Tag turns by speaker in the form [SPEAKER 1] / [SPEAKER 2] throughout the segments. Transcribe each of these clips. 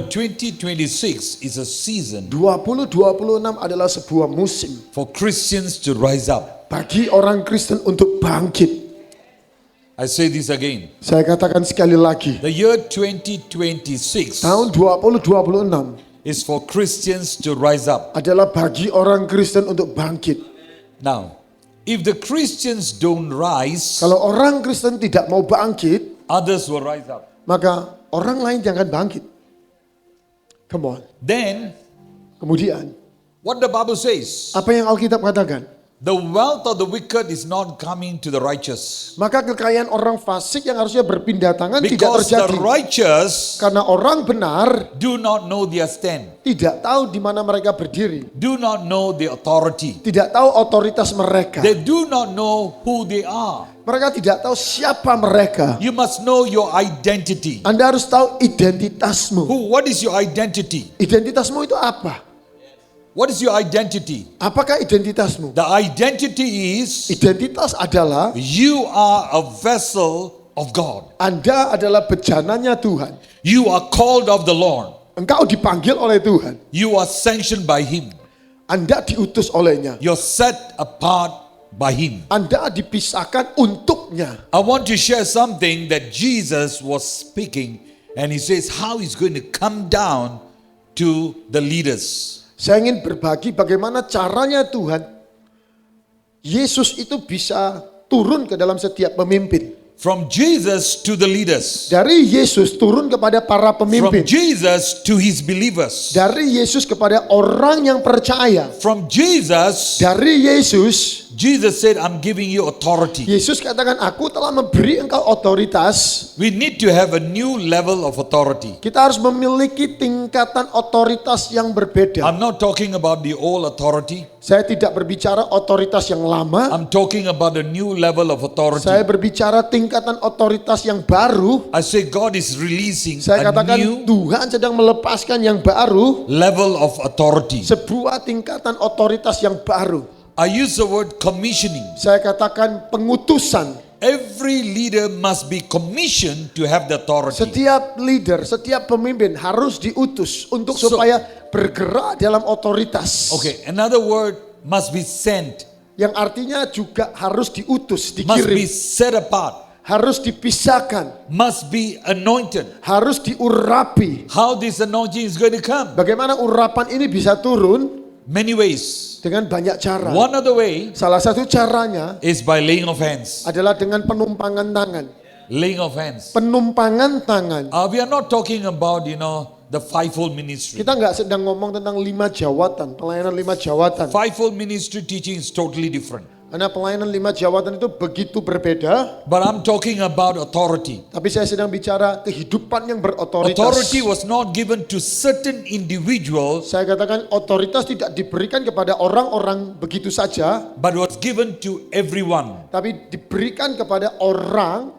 [SPEAKER 1] 2026 is a season
[SPEAKER 2] 2026 adalah sebuah musim
[SPEAKER 1] for Christians to rise up.
[SPEAKER 2] bagi orang Kristen untuk bangkit.
[SPEAKER 1] I say this again.
[SPEAKER 2] Saya katakan sekali lagi,
[SPEAKER 1] The year 2026
[SPEAKER 2] tahun 2026
[SPEAKER 1] is for Christians to rise up.
[SPEAKER 2] adalah bagi orang Kristen untuk bangkit.
[SPEAKER 1] Now, if the Christians don't rise,
[SPEAKER 2] Kalau orang Kristen tidak mau bangkit,
[SPEAKER 1] others will rise up.
[SPEAKER 2] maka orang lain jangan bangkit. Come on.
[SPEAKER 1] Then,
[SPEAKER 2] Kemudian,
[SPEAKER 1] what the Bible says,
[SPEAKER 2] apa yang Alkitab katakan?
[SPEAKER 1] the wealth of the wicked is not coming to the righteous.
[SPEAKER 2] Maka kekayaan orang fasik yang harusnya berpindah tangan tidak
[SPEAKER 1] Because the
[SPEAKER 2] terjadi.
[SPEAKER 1] righteous
[SPEAKER 2] Karena orang benar
[SPEAKER 1] do not know their stand,
[SPEAKER 2] tidak tahu di mana mereka berdiri.
[SPEAKER 1] do not know the authority.
[SPEAKER 2] Tidak tahu otoritas mereka.
[SPEAKER 1] They do not know who they are.
[SPEAKER 2] Mereka tidak tahu siapa mereka.
[SPEAKER 1] You must know your identity.
[SPEAKER 2] Anda harus tahu identitasmu.
[SPEAKER 1] What is your identity?
[SPEAKER 2] Identitasmu itu apa?
[SPEAKER 1] What is your identity?
[SPEAKER 2] Apakah identitasmu?
[SPEAKER 1] The identity is
[SPEAKER 2] Identitas adalah
[SPEAKER 1] you are a vessel of God.
[SPEAKER 2] Anda adalah bejananya Tuhan.
[SPEAKER 1] You are called of the Lord.
[SPEAKER 2] Engkau dipanggil oleh Tuhan.
[SPEAKER 1] You are sanctioned by Him.
[SPEAKER 2] Anda diutus olehnya.
[SPEAKER 1] You're set apart by Him.
[SPEAKER 2] Anda dipisahkan untuknya.
[SPEAKER 1] I want to share something that Jesus was speaking, and He says how He's going to come down to the leaders.
[SPEAKER 2] Saya ingin berbagi bagaimana caranya Tuhan Yesus itu bisa turun ke dalam setiap pemimpin.
[SPEAKER 1] From Jesus to the leaders.
[SPEAKER 2] Dari Yesus turun kepada para
[SPEAKER 1] From
[SPEAKER 2] pemimpin.
[SPEAKER 1] Jesus to His believers.
[SPEAKER 2] Dari Yesus kepada orang yang percaya.
[SPEAKER 1] From Jesus,
[SPEAKER 2] Dari Yesus,
[SPEAKER 1] Jesus said, I'm giving you authority.
[SPEAKER 2] Yesus katakan, aku telah memberi engkau otoritas.
[SPEAKER 1] We need to have a new level of authority.
[SPEAKER 2] Kita harus memiliki tingkatan otoritas yang berbeda.
[SPEAKER 1] I'm not talking about the old authority.
[SPEAKER 2] Saya tidak berbicara otoritas yang lama.
[SPEAKER 1] I'm talking about a new level of authority.
[SPEAKER 2] Saya berbicara tingkatan otoritas yang baru.
[SPEAKER 1] I say God is releasing
[SPEAKER 2] Saya
[SPEAKER 1] a
[SPEAKER 2] katakan
[SPEAKER 1] new
[SPEAKER 2] Tuhan sedang melepaskan yang baru.
[SPEAKER 1] level of authority.
[SPEAKER 2] Sebuah tingkatan otoritas yang baru.
[SPEAKER 1] I use the word commissioning.
[SPEAKER 2] Saya katakan pengutusan.
[SPEAKER 1] Every leader must be commissioned to have the authority.
[SPEAKER 2] Setiap leader, setiap pemimpin harus diutus untuk
[SPEAKER 1] So-
[SPEAKER 2] supaya bergerak dalam otoritas.
[SPEAKER 1] Okay, another word must be sent,
[SPEAKER 2] Yang artinya juga harus diutus,
[SPEAKER 1] must be
[SPEAKER 2] dikirim,
[SPEAKER 1] set apart,
[SPEAKER 2] harus dipisahkan,
[SPEAKER 1] must be anointed.
[SPEAKER 2] harus diurapi.
[SPEAKER 1] How this anointing is going to come?
[SPEAKER 2] Bagaimana urapan ini bisa turun?
[SPEAKER 1] Many ways.
[SPEAKER 2] Dengan banyak cara.
[SPEAKER 1] One of the way
[SPEAKER 2] Salah satu caranya
[SPEAKER 1] is by laying of hands.
[SPEAKER 2] adalah dengan penumpangan tangan.
[SPEAKER 1] Laying of hands.
[SPEAKER 2] Penumpangan tangan.
[SPEAKER 1] We are not talking about, the fivefold ministry.
[SPEAKER 2] Kita nggak sedang ngomong tentang 5 jawatan, pelayanan 5 jawatan.
[SPEAKER 1] Fivefold ministry teaching is totally different.
[SPEAKER 2] Karena pelayanan 5 jawatan itu begitu berbeda.
[SPEAKER 1] But I'm talking about authority.
[SPEAKER 2] Tapi saya sedang bicara kehidupan yang berotoritas.
[SPEAKER 1] Authority was not given to certain individuals,
[SPEAKER 2] Saya katakan otoritas tidak diberikan kepada orang-orang begitu saja,
[SPEAKER 1] but was given to everyone
[SPEAKER 2] tapi diberikan kepada orang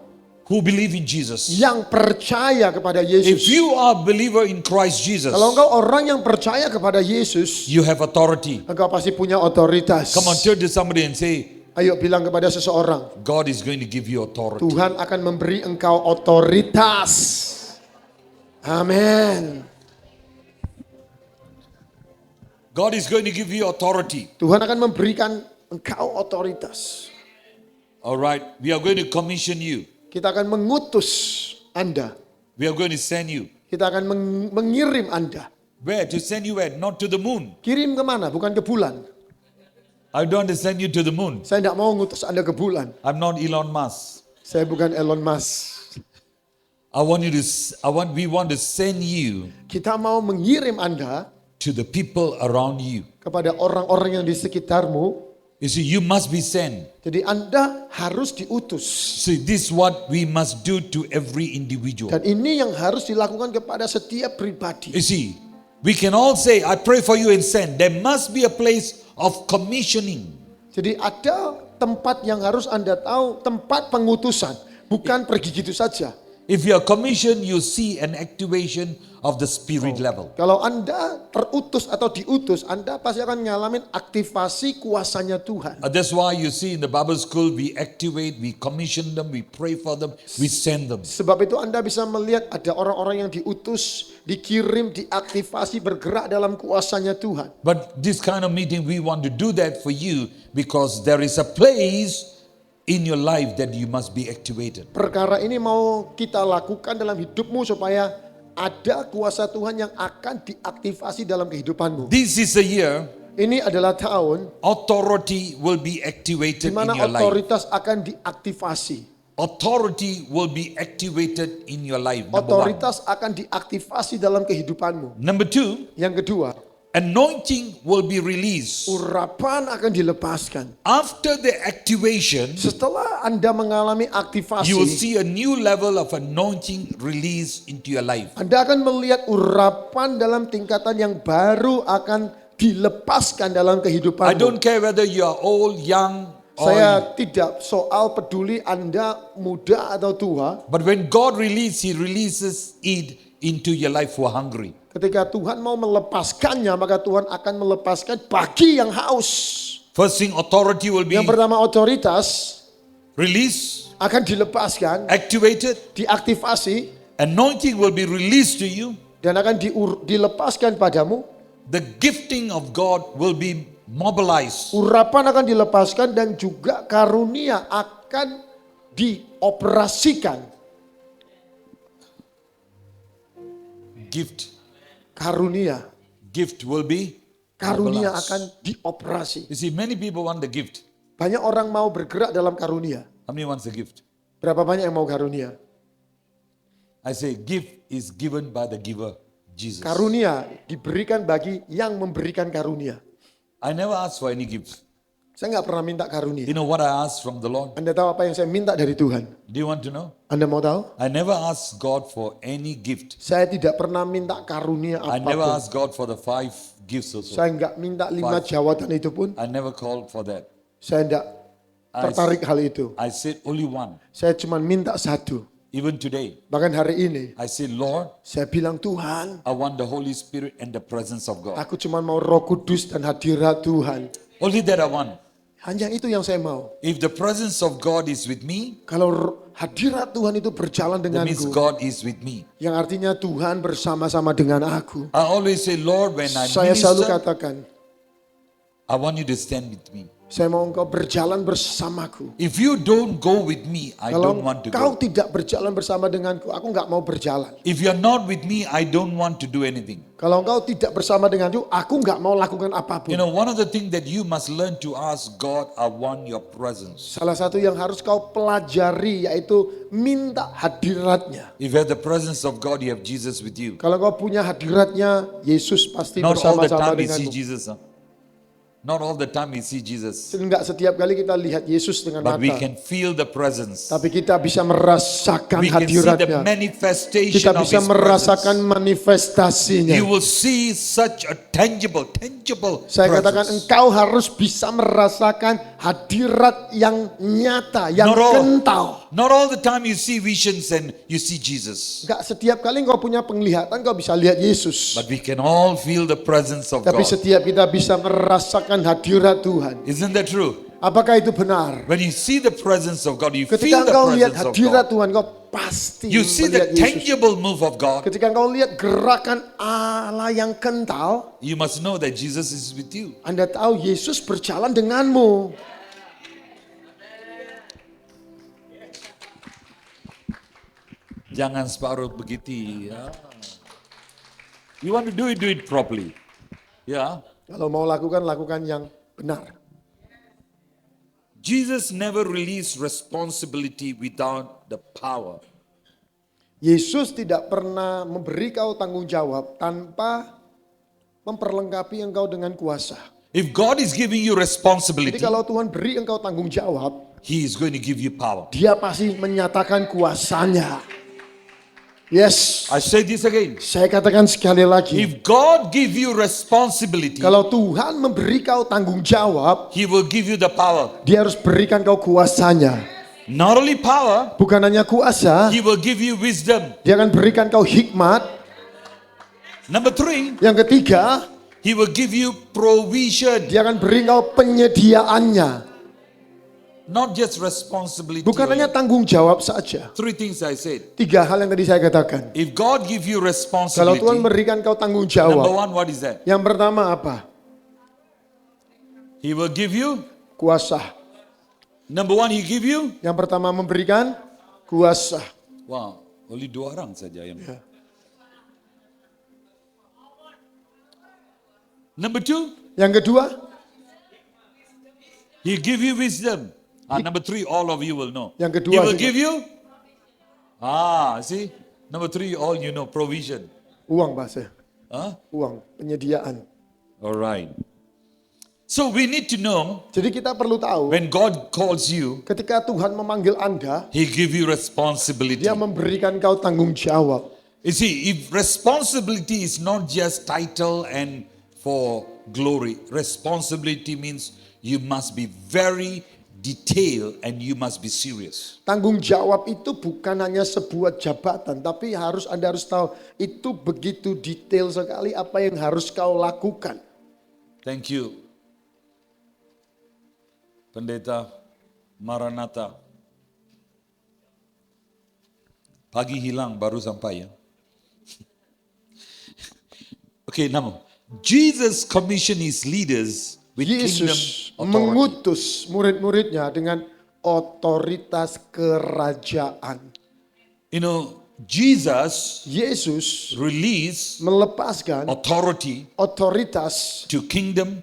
[SPEAKER 1] who believe in Jesus.
[SPEAKER 2] yang percaya kepada
[SPEAKER 1] If
[SPEAKER 2] Yesus.
[SPEAKER 1] you are a believer in Christ Jesus,
[SPEAKER 2] Kalau engkau orang yang percaya kepada Yesus,
[SPEAKER 1] you have authority.
[SPEAKER 2] engkau pasti punya otoritas.
[SPEAKER 1] Come on, turn to somebody and say,
[SPEAKER 2] Ayo bilang kepada seseorang,
[SPEAKER 1] God is going to give you authority.
[SPEAKER 2] Tuhan akan memberi engkau otoritas. Amin.
[SPEAKER 1] God is going to give you authority.
[SPEAKER 2] Tuhan akan memberikan engkau otoritas.
[SPEAKER 1] All right, we are going to commission you.
[SPEAKER 2] Kita akan mengutus Anda.
[SPEAKER 1] We are going to send you.
[SPEAKER 2] Kita akan mengirim Anda.
[SPEAKER 1] Where? To send you where? Not to the moon.
[SPEAKER 2] Kirim kemana? Bukan ke bulan.
[SPEAKER 1] I don't want to send you to the moon.
[SPEAKER 2] Saya tidak mau ngutus Anda ke bulan.
[SPEAKER 1] I'm not Elon Musk.
[SPEAKER 2] Saya bukan Elon Musk.
[SPEAKER 1] We want to send you
[SPEAKER 2] Kita mau mengirim Anda
[SPEAKER 1] to the people around you.
[SPEAKER 2] kepada orang-orang yang di sekitarmu.
[SPEAKER 1] You see, you must be sent.
[SPEAKER 2] Jadi Anda harus diutus.
[SPEAKER 1] See, this is what we must do to every individual.
[SPEAKER 2] Dan ini yang harus dilakukan kepada setiap pribadi.
[SPEAKER 1] You see, we can all say, I pray for you and send. There must be a place of commissioning.
[SPEAKER 2] Jadi ada tempat yang harus Anda tahu, tempat pengutusan. Bukan pergi gitu saja.
[SPEAKER 1] If you are commissioned, you see an activation of the spirit level.
[SPEAKER 2] Kalau Anda terutus atau diutus, Anda pasti akan ngalamin aktivasi kuasanya Tuhan.
[SPEAKER 1] That's why you see in the Bible school, we activate, we commission them, we pray for them, we send them.
[SPEAKER 2] Sebab itu Anda bisa melihat ada orang-orang yang diutus, dikirim, diaktifasi, bergerak dalam kuasanya Tuhan.
[SPEAKER 1] But this kind of meeting, we want to do that for you because there is a place in your life that you must be activated.
[SPEAKER 2] Perkara ini mau kita lakukan dalam hidupmu supaya ada kuasa Tuhan yang akan diaktifasi dalam kehidupanmu.
[SPEAKER 1] This is a year
[SPEAKER 2] Ini adalah tahun
[SPEAKER 1] authority will be
[SPEAKER 2] di
[SPEAKER 1] activated in
[SPEAKER 2] mana
[SPEAKER 1] your life.
[SPEAKER 2] otoritas akan diaktifasi.
[SPEAKER 1] Authority will be activated in your life. Number one.
[SPEAKER 2] Otoritas akan diaktifasi dalam kehidupanmu.
[SPEAKER 1] Number two,
[SPEAKER 2] Yang kedua,
[SPEAKER 1] anointing will be released.
[SPEAKER 2] urapan akan dilepaskan.
[SPEAKER 1] After the activation,
[SPEAKER 2] Setelah Anda mengalami aktivasi,
[SPEAKER 1] you will see a new level of anointing release into your life.
[SPEAKER 2] Anda akan melihat urapan dalam tingkatan yang baru akan dilepaskan dalam
[SPEAKER 1] I
[SPEAKER 2] kehidupanmu.
[SPEAKER 1] don't care whether you are old, young, or
[SPEAKER 2] Saya tidak soal peduli Anda muda atau tua.
[SPEAKER 1] but when God releases, He releases it into your life who are hungry.
[SPEAKER 2] Ketika Tuhan mau melepaskannya, maka Tuhan akan melepaskan bagi yang haus.
[SPEAKER 1] First thing, authority will be
[SPEAKER 2] Yang pertama, otoritas
[SPEAKER 1] released,
[SPEAKER 2] akan dilepaskan,
[SPEAKER 1] activated,
[SPEAKER 2] diaktifasi,
[SPEAKER 1] anointing will be released to you.
[SPEAKER 2] dan akan dilepaskan padamu.
[SPEAKER 1] The gifting of God will be mobilized.
[SPEAKER 2] Urapan akan dilepaskan dan juga karunia akan dioperasikan. Karunia
[SPEAKER 1] Gift will be
[SPEAKER 2] Karunia
[SPEAKER 1] mobilized.
[SPEAKER 2] akan dioperasi.
[SPEAKER 1] You see, many people want the gift.
[SPEAKER 2] Banyak orang mau bergerak dalam karunia.
[SPEAKER 1] How many wants the gift?
[SPEAKER 2] Berapa banyak yang mau karunia?
[SPEAKER 1] I say, gift is given by the giver, Jesus.
[SPEAKER 2] Karunia diberikan bagi yang memberikan karunia.
[SPEAKER 1] I never asked for any gift.
[SPEAKER 2] Saya nggak pernah minta karunia.
[SPEAKER 1] You know what I asked from the Lord?
[SPEAKER 2] Anda tahu apa yang saya minta dari Tuhan?
[SPEAKER 1] Do you want to know?
[SPEAKER 2] Anda mau tahu?
[SPEAKER 1] I never asked God for any gift.
[SPEAKER 2] Saya tidak pernah minta karunia
[SPEAKER 1] I never
[SPEAKER 2] apapun.
[SPEAKER 1] asked God for the 5 gifts also.
[SPEAKER 2] Saya nggak minta 5
[SPEAKER 1] Five.
[SPEAKER 2] jawatan itu pun.
[SPEAKER 1] I never called for that.
[SPEAKER 2] Saya tidak tertarik hal itu.
[SPEAKER 1] I said only one.
[SPEAKER 2] Saya cuma minta satu.
[SPEAKER 1] Even today,
[SPEAKER 2] Bahkan hari ini,
[SPEAKER 1] I said, Lord,
[SPEAKER 2] saya bilang Tuhan,
[SPEAKER 1] I want the Holy Spirit and the presence of God.
[SPEAKER 2] aku cuma mau Roh Kudus dan hadirat Tuhan.
[SPEAKER 1] Only that I want.
[SPEAKER 2] Hanya itu yang saya mau.
[SPEAKER 1] If the presence of God is with me,
[SPEAKER 2] Kalau hadirat Tuhan itu berjalan
[SPEAKER 1] that means
[SPEAKER 2] denganku,
[SPEAKER 1] God is with me.
[SPEAKER 2] yang artinya Tuhan bersama-sama dengan aku.
[SPEAKER 1] I always say, Lord, when I
[SPEAKER 2] Saya selalu
[SPEAKER 1] minister,
[SPEAKER 2] katakan,
[SPEAKER 1] I want you to stand with me.
[SPEAKER 2] saya mau engkau berjalan bersamaku.
[SPEAKER 1] If you don't go with me, I
[SPEAKER 2] Kalau
[SPEAKER 1] don't want to
[SPEAKER 2] kau
[SPEAKER 1] go.
[SPEAKER 2] tidak berjalan bersama denganku, aku nggak mau berjalan.
[SPEAKER 1] If you're not with me, I don't want to do anything.
[SPEAKER 2] Kalau engkau tidak bersama denganku, aku nggak mau lakukan apapun.
[SPEAKER 1] You know, one of the things that you must learn to ask God, I want your presence.
[SPEAKER 2] Salah satu yang harus kau pelajari yaitu minta hadiratnya.
[SPEAKER 1] If you have the presence of God, you have Jesus with you.
[SPEAKER 2] Kalau kau punya hadiratnya, Yesus pasti
[SPEAKER 1] Not all the
[SPEAKER 2] bersama-sama
[SPEAKER 1] time we see
[SPEAKER 2] denganmu.
[SPEAKER 1] Jesus. Huh? Not all the time we see Jesus.
[SPEAKER 2] Enggak setiap kali kita lihat Yesus dengan
[SPEAKER 1] But we
[SPEAKER 2] mata.
[SPEAKER 1] can feel the presence.
[SPEAKER 2] Tapi kita bisa merasakan
[SPEAKER 1] We can see the
[SPEAKER 2] hadiratnya.
[SPEAKER 1] manifestation
[SPEAKER 2] Kita
[SPEAKER 1] of
[SPEAKER 2] bisa
[SPEAKER 1] His
[SPEAKER 2] merasakan
[SPEAKER 1] presence.
[SPEAKER 2] manifestasinya.
[SPEAKER 1] You will see such a tangible
[SPEAKER 2] Saya katakan
[SPEAKER 1] presence.
[SPEAKER 2] engkau harus bisa merasakan hadirat yang nyata, yang
[SPEAKER 1] Not all.
[SPEAKER 2] kental.
[SPEAKER 1] Not all the time you see visions and you see Jesus.
[SPEAKER 2] Enggak setiap kali engkau punya penglihatan kau bisa lihat Yesus.
[SPEAKER 1] But we can all feel the presence of
[SPEAKER 2] Tapi
[SPEAKER 1] God.
[SPEAKER 2] setiap kita bisa merasakan hadirat Tuhan.
[SPEAKER 1] Isn't that true?
[SPEAKER 2] Apakah itu benar?
[SPEAKER 1] When you see the presence of God, you
[SPEAKER 2] Ketika
[SPEAKER 1] feel the
[SPEAKER 2] engkau lihat
[SPEAKER 1] presence of
[SPEAKER 2] hadirat
[SPEAKER 1] God.
[SPEAKER 2] Tuhan, kau pasti
[SPEAKER 1] You see
[SPEAKER 2] melihat
[SPEAKER 1] the
[SPEAKER 2] Yesus.
[SPEAKER 1] tangible move of God.
[SPEAKER 2] Ketika engkau lihat gerakan Allah yang kental,
[SPEAKER 1] You must know that Jesus is with you.
[SPEAKER 2] Anda tahu Yesus berjalan denganmu.
[SPEAKER 1] Jangan separuh begitu. Ya. You want to do it properly. Ya.
[SPEAKER 2] Kalau mau lakukan, lakukan yang benar.
[SPEAKER 1] Jesus never released responsibility without the power.
[SPEAKER 2] Yesus tidak pernah memberi kau tanggung jawab tanpa memperlengkapi engkau dengan kuasa.
[SPEAKER 1] If God is giving you
[SPEAKER 2] Jadi
[SPEAKER 1] responsibility,
[SPEAKER 2] kalau Tuhan beri engkau tanggung jawab,
[SPEAKER 1] He is going to give you power.
[SPEAKER 2] Dia pasti menyatakan kuasanya. Yes,
[SPEAKER 1] I say this again.
[SPEAKER 2] saya katakan sekali lagi.
[SPEAKER 1] If God give you responsibility,
[SPEAKER 2] Kalau Tuhan memberi kau tanggung jawab,
[SPEAKER 1] He will give you the power.
[SPEAKER 2] Dia harus berikan kau kuasanya.
[SPEAKER 1] Not only power,
[SPEAKER 2] bukan hanya kuasa,
[SPEAKER 1] He will give you wisdom.
[SPEAKER 2] Dia akan berikan kau hikmat.
[SPEAKER 1] Number 3,
[SPEAKER 2] Yang ketiga,
[SPEAKER 1] He will give you provision.
[SPEAKER 2] Dia akan beri kau penyediaannya.
[SPEAKER 1] Not just responsibility.
[SPEAKER 2] Bukan hanya tanggung jawab saja.
[SPEAKER 1] 3 things I said.
[SPEAKER 2] 3 hal yang tadi saya katakan.
[SPEAKER 1] If God give you
[SPEAKER 2] Kalau
[SPEAKER 1] responsibility,
[SPEAKER 2] Tuhan berikan kau tanggung
[SPEAKER 1] number
[SPEAKER 2] jawab,
[SPEAKER 1] 1, what is that?
[SPEAKER 2] yang pertama apa?
[SPEAKER 1] He will give you.
[SPEAKER 2] Kuasa.
[SPEAKER 1] Number 1, He give you.
[SPEAKER 2] Yang pertama memberikan kuasa.
[SPEAKER 1] Wow, only 2 orang saja yang.
[SPEAKER 2] Ya.
[SPEAKER 1] Number 2,
[SPEAKER 2] Yang kedua,
[SPEAKER 1] He give you wisdom. Number 3, all of you will know.
[SPEAKER 2] Yang kedua
[SPEAKER 1] He will
[SPEAKER 2] juga.
[SPEAKER 1] give you. See? Number 3, all you know, provision.
[SPEAKER 2] uang bahasa.
[SPEAKER 1] Huh?
[SPEAKER 2] Uang, penyediaan.
[SPEAKER 1] All right. So we need to know
[SPEAKER 2] Jadi kita perlu tahu,
[SPEAKER 1] when God calls you,
[SPEAKER 2] ketika Tuhan memanggil Anda,
[SPEAKER 1] He give you responsibility.
[SPEAKER 2] Dia memberikan kau tanggung jawab.
[SPEAKER 1] You see, if responsibility is not just title and for glory, responsibility means you must be very detailed and you must be serious.
[SPEAKER 2] Tanggung jawab itu bukan hanya sebuah jabatan, tapi Anda harus tahu itu begitu detail sekali apa yang harus kau lakukan.
[SPEAKER 1] Thank you, Pendeta Maranatha. Pagi hilang baru sampai ya. Okay, now Jesus commissioned His leaders with kingdom
[SPEAKER 2] Yesus
[SPEAKER 1] authority.
[SPEAKER 2] mengutus murid-muridnya dengan otoritas kerajaan.
[SPEAKER 1] You know, Jesus
[SPEAKER 2] Yesus
[SPEAKER 1] released
[SPEAKER 2] melepaskan
[SPEAKER 1] authority
[SPEAKER 2] otoritas.
[SPEAKER 1] to kingdom.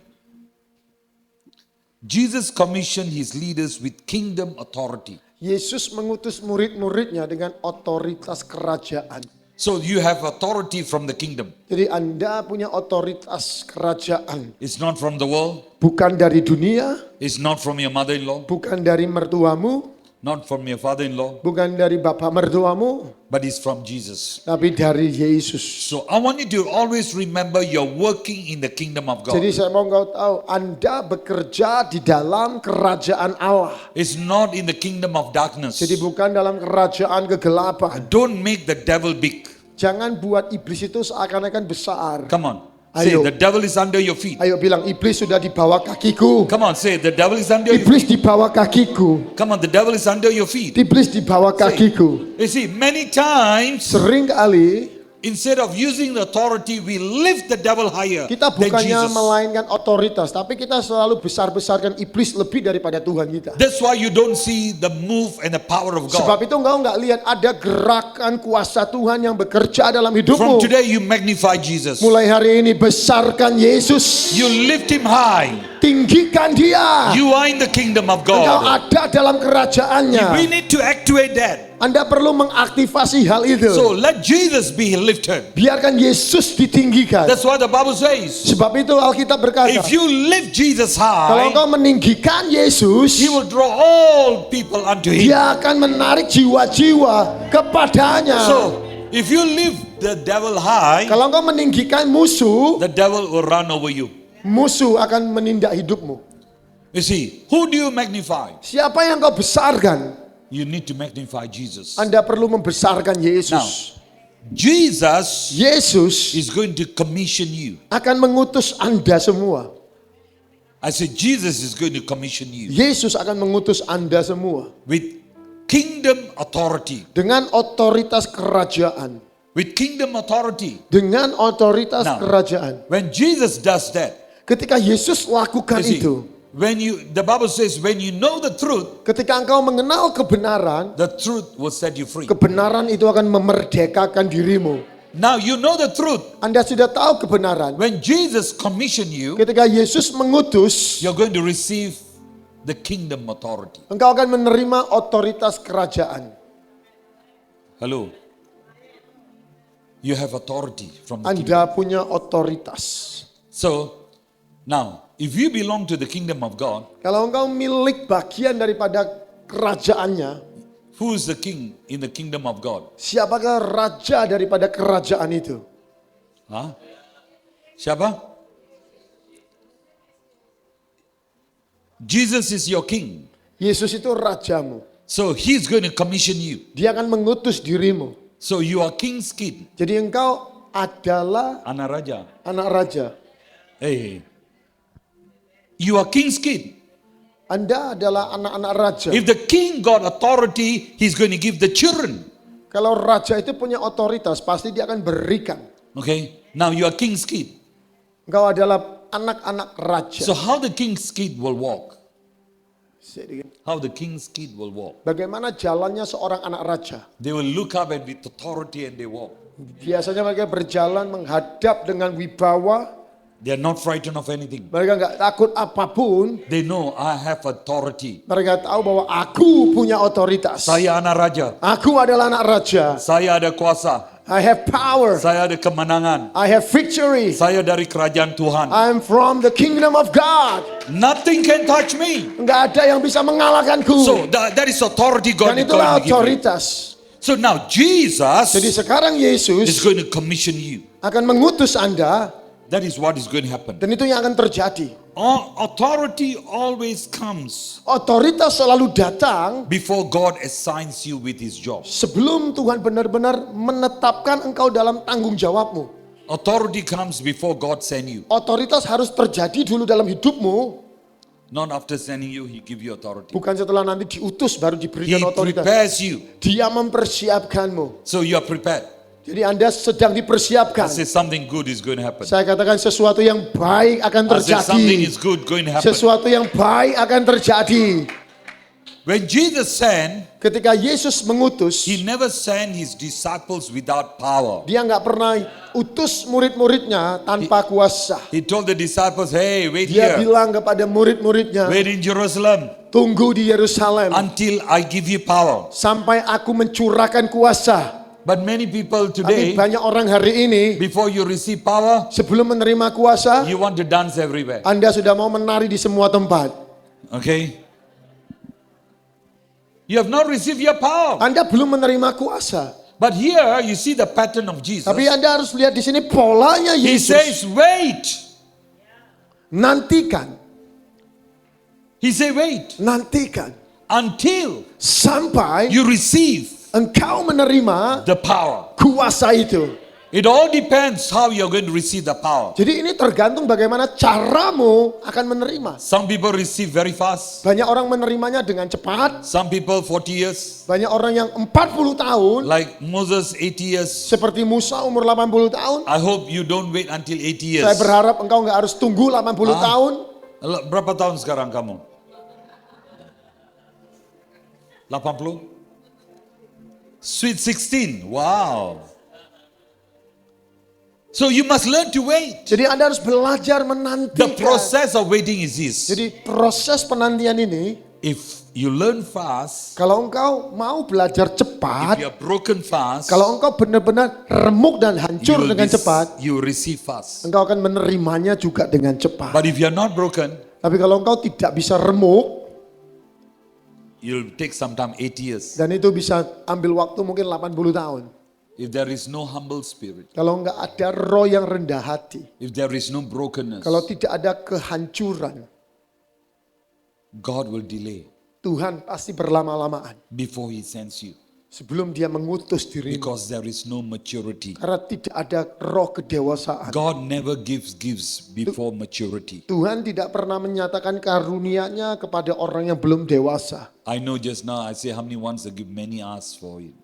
[SPEAKER 1] Jesus commissioned His leaders with kingdom authority.
[SPEAKER 2] Yesus mengutus murid-muridnya dengan otoritas kerajaan.
[SPEAKER 1] So you have authority from the kingdom.
[SPEAKER 2] Jadi Anda punya otoritas kerajaan.
[SPEAKER 1] It's not from the world.
[SPEAKER 2] Bukan dari dunia,
[SPEAKER 1] It's not from your mother-in-law.
[SPEAKER 2] bukan dari mertuamu,
[SPEAKER 1] Not from your father-in-law.
[SPEAKER 2] bukan dari bapak mertuamu,
[SPEAKER 1] But it's from Jesus.
[SPEAKER 2] tapi dari Yesus.
[SPEAKER 1] So I want you to always remember you're working in the kingdom of God.
[SPEAKER 2] Jadi saya mau kau tahu, Anda bekerja di dalam kerajaan Allah.
[SPEAKER 1] It's not in the kingdom of darkness.
[SPEAKER 2] Jadi bukan dalam kerajaan kegelapan.
[SPEAKER 1] Don't make the devil big.
[SPEAKER 2] Jangan buat iblis itu seakan-akan besar.
[SPEAKER 1] Come on. Say,
[SPEAKER 2] Ayo.
[SPEAKER 1] the devil is under your feet.
[SPEAKER 2] Ayo bilang, iblis sudah di bawah kakiku.
[SPEAKER 1] Come on, say, the devil is under your feet.
[SPEAKER 2] Iblis di bawah kakiku.
[SPEAKER 1] Come on, the devil is under your feet.
[SPEAKER 2] Iblis di bawah kakiku.
[SPEAKER 1] You see, many times,
[SPEAKER 2] Sering kali
[SPEAKER 1] instead of using the authority, we lift the devil higher
[SPEAKER 2] kita
[SPEAKER 1] than
[SPEAKER 2] bukannya
[SPEAKER 1] Jesus.
[SPEAKER 2] melainkan otoritas, tapi kita selalu besar-besarkan iblis lebih daripada Tuhan kita.
[SPEAKER 1] That's why you don't see the move and the power of
[SPEAKER 2] Sebab
[SPEAKER 1] God.
[SPEAKER 2] itu engkau nggak lihat ada gerakan kuasa Tuhan yang bekerja dalam
[SPEAKER 1] From
[SPEAKER 2] hidupmu.
[SPEAKER 1] today, you magnify Jesus.
[SPEAKER 2] Mulai hari ini besarkan Yesus.
[SPEAKER 1] You lift him high.
[SPEAKER 2] Tinggikan dia.
[SPEAKER 1] You are in the kingdom of
[SPEAKER 2] Engkau
[SPEAKER 1] God.
[SPEAKER 2] ada dalam kerajaannya.
[SPEAKER 1] We need to activate that.
[SPEAKER 2] Anda perlu mengaktifasi hal itu.
[SPEAKER 1] So let Jesus be lifted.
[SPEAKER 2] Biarkan Yesus ditinggikan.
[SPEAKER 1] That's what the Bible says.
[SPEAKER 2] Sebab itu Alkitab berkata,
[SPEAKER 1] If you lift Jesus
[SPEAKER 2] kalau
[SPEAKER 1] high,
[SPEAKER 2] engkau meninggikan Yesus,
[SPEAKER 1] He will draw all people unto Him.
[SPEAKER 2] dia akan menarik jiwa-jiwa kepadanya.
[SPEAKER 1] So if you lift the devil high,
[SPEAKER 2] Kalau engkau meninggikan musuh,
[SPEAKER 1] the devil will run over you.
[SPEAKER 2] musuh akan menindak hidupmu.
[SPEAKER 1] You see, who do you magnify?
[SPEAKER 2] Siapa yang kau besarkan?
[SPEAKER 1] You need to magnify Jesus.
[SPEAKER 2] Anda perlu membesarkan Yesus.
[SPEAKER 1] Jesus
[SPEAKER 2] Yesus
[SPEAKER 1] is going to commission you.
[SPEAKER 2] akan mengutus Anda semua.
[SPEAKER 1] I said, Jesus is going to commission you
[SPEAKER 2] Yesus akan mengutus Anda semua
[SPEAKER 1] with kingdom authority.
[SPEAKER 2] dengan otoritas kerajaan.
[SPEAKER 1] With kingdom authority.
[SPEAKER 2] Dengan otoritas
[SPEAKER 1] Now,
[SPEAKER 2] kerajaan.
[SPEAKER 1] When Jesus does that,
[SPEAKER 2] Ketika Yesus lakukan
[SPEAKER 1] you see,
[SPEAKER 2] itu,
[SPEAKER 1] the Bible says, when you know the truth,
[SPEAKER 2] ketika engkau mengenal kebenaran,
[SPEAKER 1] the truth will set you free.
[SPEAKER 2] kebenaran itu akan memerdekakan dirimu.
[SPEAKER 1] Now you know the truth.
[SPEAKER 2] Anda sudah tahu kebenaran.
[SPEAKER 1] When Jesus commissioned you,
[SPEAKER 2] Ketika Yesus mengutus,
[SPEAKER 1] you're going to receive the kingdom authority.
[SPEAKER 2] engkau akan menerima otoritas kerajaan.
[SPEAKER 1] Hello. You have authority from the kingdom.
[SPEAKER 2] Anda punya otoritas.
[SPEAKER 1] So, now, if you belong to the kingdom of God,
[SPEAKER 2] Kalau engkau milik bagian daripada kerajaannya,
[SPEAKER 1] who is the king in the kingdom of God?
[SPEAKER 2] siapakah raja daripada kerajaan itu?
[SPEAKER 1] Huh? Siapa? Jesus is your king.
[SPEAKER 2] Yesus itu rajamu.
[SPEAKER 1] So he's going to commission you.
[SPEAKER 2] Dia akan mengutus dirimu.
[SPEAKER 1] So you are king's kid.
[SPEAKER 2] Jadi engkau adalah
[SPEAKER 1] Anak raja.
[SPEAKER 2] anak raja.
[SPEAKER 1] Hey. You are king's kid.
[SPEAKER 2] Anda adalah anak-anak raja.
[SPEAKER 1] If the king got authority, he's going to give the children.
[SPEAKER 2] Kalau raja itu punya otoritas, pasti dia akan berikan.
[SPEAKER 1] Okay. Now you are king's kid.
[SPEAKER 2] Engkau adalah anak-anak raja.
[SPEAKER 1] So how the king's kid will walk? How the king's kid will walk?
[SPEAKER 2] Bagaimana jalannya seorang anak raja?
[SPEAKER 1] They will look up and with authority and they walk.
[SPEAKER 2] Biasanya mereka berjalan menghadap dengan wibawa.
[SPEAKER 1] They are not frightened of anything.
[SPEAKER 2] Mereka nggak takut apapun.
[SPEAKER 1] They know I have authority.
[SPEAKER 2] Mereka tahu bahwa aku punya otoritas.
[SPEAKER 1] Saya anak raja.
[SPEAKER 2] Aku adalah anak raja.
[SPEAKER 1] Saya ada kuasa.
[SPEAKER 2] I have power.
[SPEAKER 1] Saya ada kemenangan.
[SPEAKER 2] I have victory.
[SPEAKER 1] Saya dari kerajaan Tuhan.
[SPEAKER 2] I'm from the kingdom of God.
[SPEAKER 1] Nothing can touch me.
[SPEAKER 2] Nggak ada yang bisa mengalahkanku.
[SPEAKER 1] So that is authority God
[SPEAKER 2] Dan
[SPEAKER 1] is going
[SPEAKER 2] itulah
[SPEAKER 1] to give you.
[SPEAKER 2] otoritas.
[SPEAKER 1] So now Jesus
[SPEAKER 2] Jadi sekarang
[SPEAKER 1] is
[SPEAKER 2] Yesus
[SPEAKER 1] going to commission you.
[SPEAKER 2] akan mengutus Anda.
[SPEAKER 1] That is what is going to happen.
[SPEAKER 2] Dan itu yang akan terjadi.
[SPEAKER 1] Authority always comes
[SPEAKER 2] Otoritas selalu datang
[SPEAKER 1] before God assigns you with his job.
[SPEAKER 2] sebelum Tuhan benar-benar menetapkan engkau dalam tanggung jawabmu.
[SPEAKER 1] Authority comes before God send you.
[SPEAKER 2] Otoritas harus terjadi dulu dalam hidupmu.
[SPEAKER 1] Not after sending you, he give you authority.
[SPEAKER 2] Bukan setelah nanti diutus baru
[SPEAKER 1] He
[SPEAKER 2] diberikan otoritas.
[SPEAKER 1] prepares you.
[SPEAKER 2] Dia mempersiapkanmu.
[SPEAKER 1] So you are prepared.
[SPEAKER 2] Jadi Anda sedang dipersiapkan.
[SPEAKER 1] I say something good is going to happen.
[SPEAKER 2] Saya katakan sesuatu yang baik akan
[SPEAKER 1] I say something
[SPEAKER 2] terjadi.
[SPEAKER 1] is good going to happen.
[SPEAKER 2] Sesuatu yang baik akan terjadi.
[SPEAKER 1] When Jesus sent,
[SPEAKER 2] Ketika Yesus mengutus,
[SPEAKER 1] he never sent his disciples without power.
[SPEAKER 2] dia nggak pernah utus murid-muridnya tanpa kuasa.
[SPEAKER 1] He told the disciples, hey, wait
[SPEAKER 2] Dia
[SPEAKER 1] here.
[SPEAKER 2] bilang kepada murid-muridnya,
[SPEAKER 1] Wait in Jerusalem
[SPEAKER 2] tunggu di Yerusalem
[SPEAKER 1] until I give you power.
[SPEAKER 2] sampai aku mencurahkan kuasa.
[SPEAKER 1] But many people
[SPEAKER 2] Tapi
[SPEAKER 1] today,
[SPEAKER 2] banyak orang hari ini,
[SPEAKER 1] before you receive power,
[SPEAKER 2] sebelum menerima kuasa,
[SPEAKER 1] you want to dance everywhere.
[SPEAKER 2] Anda sudah mau menari di semua tempat.
[SPEAKER 1] Okay? You have not received your power.
[SPEAKER 2] Anda belum menerima kuasa.
[SPEAKER 1] But here you see the pattern of Jesus.
[SPEAKER 2] Tapi Anda harus lihat di sini polanya
[SPEAKER 1] He
[SPEAKER 2] Yesus.
[SPEAKER 1] says, wait.
[SPEAKER 2] Nantikan,
[SPEAKER 1] He said, wait
[SPEAKER 2] nantikan.
[SPEAKER 1] until
[SPEAKER 2] Sampai
[SPEAKER 1] you receive
[SPEAKER 2] engkau menerima
[SPEAKER 1] the power.
[SPEAKER 2] kuasa itu.
[SPEAKER 1] It all depends how you're going to receive the power.
[SPEAKER 2] Jadi ini tergantung bagaimana caramu akan menerima.
[SPEAKER 1] Some people receive very fast.
[SPEAKER 2] Banyak orang menerimanya dengan cepat.
[SPEAKER 1] Some people 40 years.
[SPEAKER 2] Banyak orang yang 40 tahun.
[SPEAKER 1] Like Moses 80 years.
[SPEAKER 2] Seperti Musa umur 80 tahun.
[SPEAKER 1] I hope you don't wait until 80 years.
[SPEAKER 2] Saya berharap engkau nggak harus tunggu 80 tahun.
[SPEAKER 1] Berapa tahun sekarang kamu? 80? Sweet 16. Wow. So you must learn to wait.
[SPEAKER 2] Jadi Anda harus belajar
[SPEAKER 1] The
[SPEAKER 2] menantikan.
[SPEAKER 1] process of waiting is this.
[SPEAKER 2] Jadi proses penantian ini,
[SPEAKER 1] If you learn fast,
[SPEAKER 2] kalau engkau mau belajar
[SPEAKER 1] if
[SPEAKER 2] cepat,
[SPEAKER 1] you are broken fast,
[SPEAKER 2] kalau engkau benar-benar remuk dan hancur dengan cepat,
[SPEAKER 1] you receive fast.
[SPEAKER 2] engkau akan menerimanya juga dengan cepat.
[SPEAKER 1] But if you are not broken,
[SPEAKER 2] Tapi kalau engkau tidak bisa remuk,
[SPEAKER 1] you'll take sometime 80 years.
[SPEAKER 2] dan itu bisa ambil waktu mungkin 80 tahun.
[SPEAKER 1] If there is no humble spirit,
[SPEAKER 2] Kalau enggak ada roh yang rendah hati,
[SPEAKER 1] if there is no brokenness,
[SPEAKER 2] kalau tidak ada kehancuran,
[SPEAKER 1] God will delay
[SPEAKER 2] Tuhan pasti berlama-lamaan
[SPEAKER 1] before He sends you.
[SPEAKER 2] sebelum dia mengutus dirimu.
[SPEAKER 1] Because there is no maturity.
[SPEAKER 2] Karena tidak ada roh kedewasaan.
[SPEAKER 1] God never gives before maturity.
[SPEAKER 2] Tuhan tidak pernah menyatakan karunia-Nya kepada orang yang belum dewasa.
[SPEAKER 1] I know just now I say how many wants to give, many ask for it.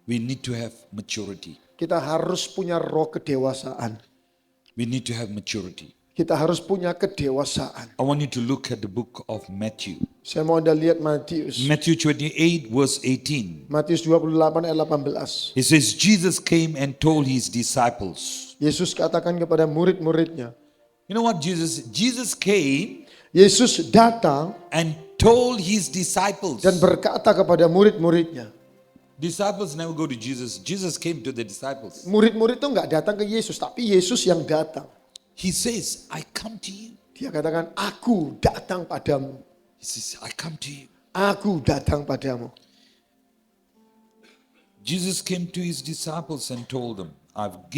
[SPEAKER 1] We need to have maturity.
[SPEAKER 2] Kita harus punya roh kedewasaan.
[SPEAKER 1] We need to have maturity.
[SPEAKER 2] Kita harus punya kedewasaan.
[SPEAKER 1] I want you to look at the book of Matthew.
[SPEAKER 2] Saya mau Anda lihat Matius.
[SPEAKER 1] Matthew 28 verse 18.
[SPEAKER 2] Matius 28 ayat 18.
[SPEAKER 1] It says, Jesus came and told his disciples.
[SPEAKER 2] Yesus katakan kepada murid-muridnya.
[SPEAKER 1] You know what Jesus came
[SPEAKER 2] Yesus datang
[SPEAKER 1] and told his disciples.
[SPEAKER 2] dan berkata kepada murid-muridnya.
[SPEAKER 1] Disciples never go to Jesus. Jesus came to the disciples.
[SPEAKER 2] Murid-murid itu enggak datang ke Yesus, tapi Yesus yang datang.
[SPEAKER 1] He says, I come to you.
[SPEAKER 2] Dia katakan, aku datang padamu.
[SPEAKER 1] He says, I come to you.
[SPEAKER 2] Aku datang padamu.
[SPEAKER 1] Jesus came to his disciples and told them, I've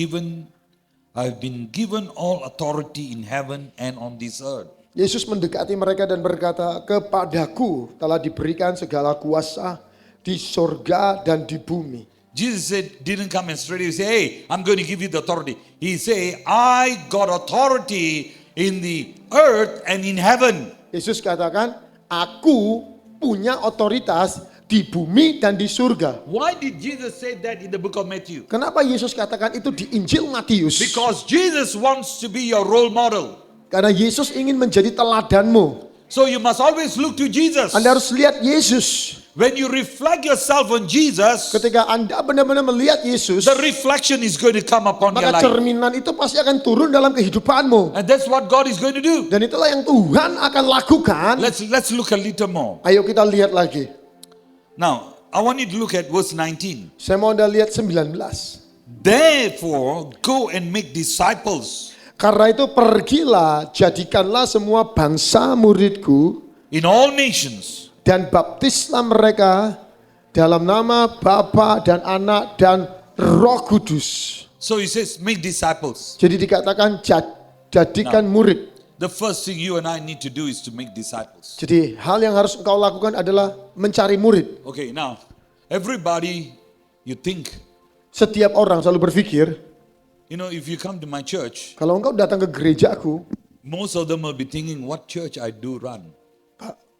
[SPEAKER 1] been given all authority in heaven and on this earth.
[SPEAKER 2] Yesus mendekati mereka dan berkata, kepadaku telah diberikan segala kuasa di sorga dan di bumi.
[SPEAKER 1] Jesus said, didn't come and straight away say, hey, I'm going to give you the authority. He say, I got authority in the earth and in heaven.
[SPEAKER 2] Yesus katakan, aku punya otoritas di bumi dan di surga.
[SPEAKER 1] Why did Jesus say that in the book of Matthew?
[SPEAKER 2] Kenapa Yesus katakan itu di Injil Matius?
[SPEAKER 1] Because Jesus wants to be your role model.
[SPEAKER 2] Karena Yesus ingin menjadi teladanmu.
[SPEAKER 1] So you must always look to Jesus.
[SPEAKER 2] Anda harus lihat Yesus.
[SPEAKER 1] When you reflect yourself on Jesus,
[SPEAKER 2] Ketika Anda benar-benar melihat Yesus,
[SPEAKER 1] the reflection is going to come upon your
[SPEAKER 2] maka
[SPEAKER 1] life.
[SPEAKER 2] cerminan itu pasti akan turun dalam kehidupanmu.
[SPEAKER 1] And that's what God is going to do.
[SPEAKER 2] Dan itulah yang Tuhan akan lakukan.
[SPEAKER 1] Let's look a little more.
[SPEAKER 2] Ayo kita lihat lagi.
[SPEAKER 1] Now, I want you to look at verse 19.
[SPEAKER 2] Saya mau Anda lihat 19.
[SPEAKER 1] Therefore, go and make disciples
[SPEAKER 2] Karena itu pergilah, jadikanlah semua bangsa muridku,
[SPEAKER 1] in all nations,
[SPEAKER 2] dan baptislah mereka dalam nama Bapa dan Anak dan Roh Kudus.
[SPEAKER 1] so he says, make disciples.
[SPEAKER 2] Jadi dikatakan jadikan murid.
[SPEAKER 1] The first thing you and I need to do is to make disciples.
[SPEAKER 2] Jadi hal yang harus engkau lakukan adalah mencari murid.
[SPEAKER 1] Okay, now, everybody, you think,
[SPEAKER 2] Setiap orang selalu berpikir,
[SPEAKER 1] you know, if you come to my church,
[SPEAKER 2] kalau engkau datang ke gerejaku,
[SPEAKER 1] most of them will be thinking, what church I do run.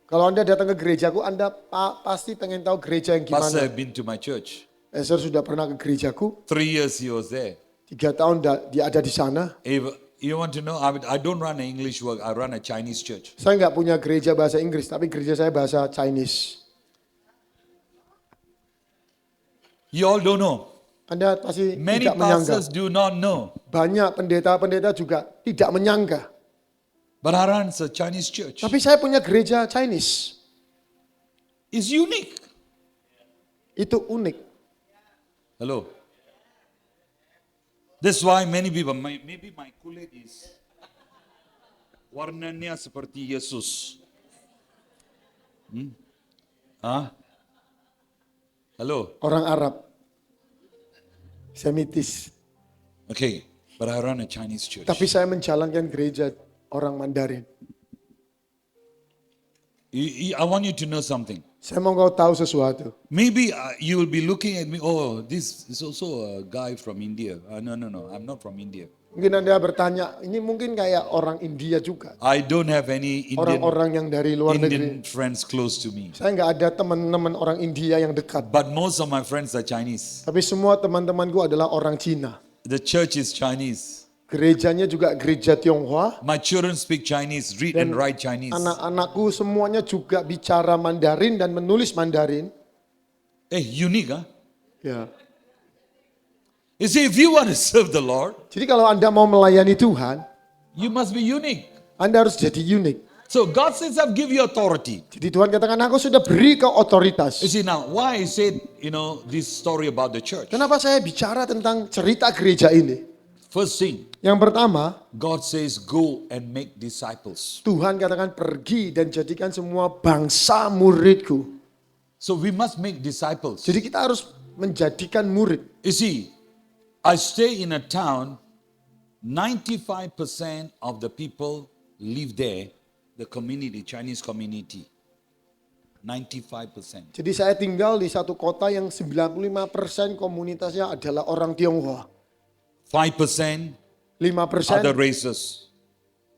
[SPEAKER 2] kalau Anda datang ke gerejaku, Anda pasti pengen tahu gereja yang
[SPEAKER 1] Pastor
[SPEAKER 2] gimana.
[SPEAKER 1] have been to my church.
[SPEAKER 2] Esther sudah pernah ke gerejaku,
[SPEAKER 1] 3 years he was there.
[SPEAKER 2] 3 tahun dia ada di sana.
[SPEAKER 1] If you want to know, I don't run an English work, I run a Chinese church.
[SPEAKER 2] Saya nggak punya gereja bahasa Inggris, tapi gereja saya bahasa Chinese.
[SPEAKER 1] You all don't know.
[SPEAKER 2] Anda pasti
[SPEAKER 1] Many
[SPEAKER 2] tidak menyangka.
[SPEAKER 1] pastors do not know.
[SPEAKER 2] Banyak pendeta-pendeta juga tidak menyangka.
[SPEAKER 1] But I run a Chinese church.
[SPEAKER 2] Tapi saya punya gereja Chinese.
[SPEAKER 1] It's unique.
[SPEAKER 2] Itu unik.
[SPEAKER 1] Hello. That's why many people, maybe my kulit is warnanya seperti Yesus. Hello.
[SPEAKER 2] Orang Arab. Semitis.
[SPEAKER 1] Okay, but I run a Chinese church.
[SPEAKER 2] Tapi saya menjalankan gereja orang Mandarin.
[SPEAKER 1] I want you to know something.
[SPEAKER 2] Saya mau kau tahu sesuatu.
[SPEAKER 1] Maybe you will be looking at me, oh, this is also a guy from India. No, I'm not from India.
[SPEAKER 2] Mungkin Anda bertanya, ini mungkin kayak orang India juga.
[SPEAKER 1] I don't have any
[SPEAKER 2] Orang-orang yang dari luar
[SPEAKER 1] Indian
[SPEAKER 2] negeri.
[SPEAKER 1] friends close to me.
[SPEAKER 2] Saya nggak ada teman-teman orang India yang dekat.
[SPEAKER 1] But most of my friends are Chinese.
[SPEAKER 2] Tapi semua teman-temanku adalah orang Cina.
[SPEAKER 1] The church is Chinese.
[SPEAKER 2] Gerejanya juga gereja Tionghoa.
[SPEAKER 1] My children speak Chinese, read and write Chinese.
[SPEAKER 2] Anak-anakku semuanya juga bicara Mandarin dan menulis Mandarin.
[SPEAKER 1] Unique, huh?
[SPEAKER 2] Ya.
[SPEAKER 1] You see, if you want to serve the Lord,
[SPEAKER 2] Jadi kalau Anda mau melayani Tuhan,
[SPEAKER 1] you must be unique.
[SPEAKER 2] Anda harus jadi unik.
[SPEAKER 1] So God says, I've give you authority.
[SPEAKER 2] Jadi Tuhan katakan, aku sudah beri kau otoritas.
[SPEAKER 1] You see, now, why I said, this story about the church?
[SPEAKER 2] Kenapa saya bicara tentang cerita gereja ini?
[SPEAKER 1] First thing,
[SPEAKER 2] Yang pertama,
[SPEAKER 1] God says, go and make disciples.
[SPEAKER 2] Tuhan katakan pergi dan jadikan semua bangsa muridku.
[SPEAKER 1] So we must make disciples.
[SPEAKER 2] Jadi kita harus menjadikan murid.
[SPEAKER 1] You see, I stay in a town, 95% of the people live there, the community, Chinese community. 95%.
[SPEAKER 2] Jadi saya tinggal di satu kota yang 95% komunitasnya adalah orang Tionghoa.
[SPEAKER 1] 5%
[SPEAKER 2] 5%
[SPEAKER 1] other races.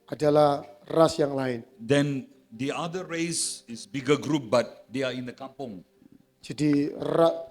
[SPEAKER 2] adalah ras yang lain.
[SPEAKER 1] Then the other race is bigger group, but they are in the kampung.
[SPEAKER 2] Jadi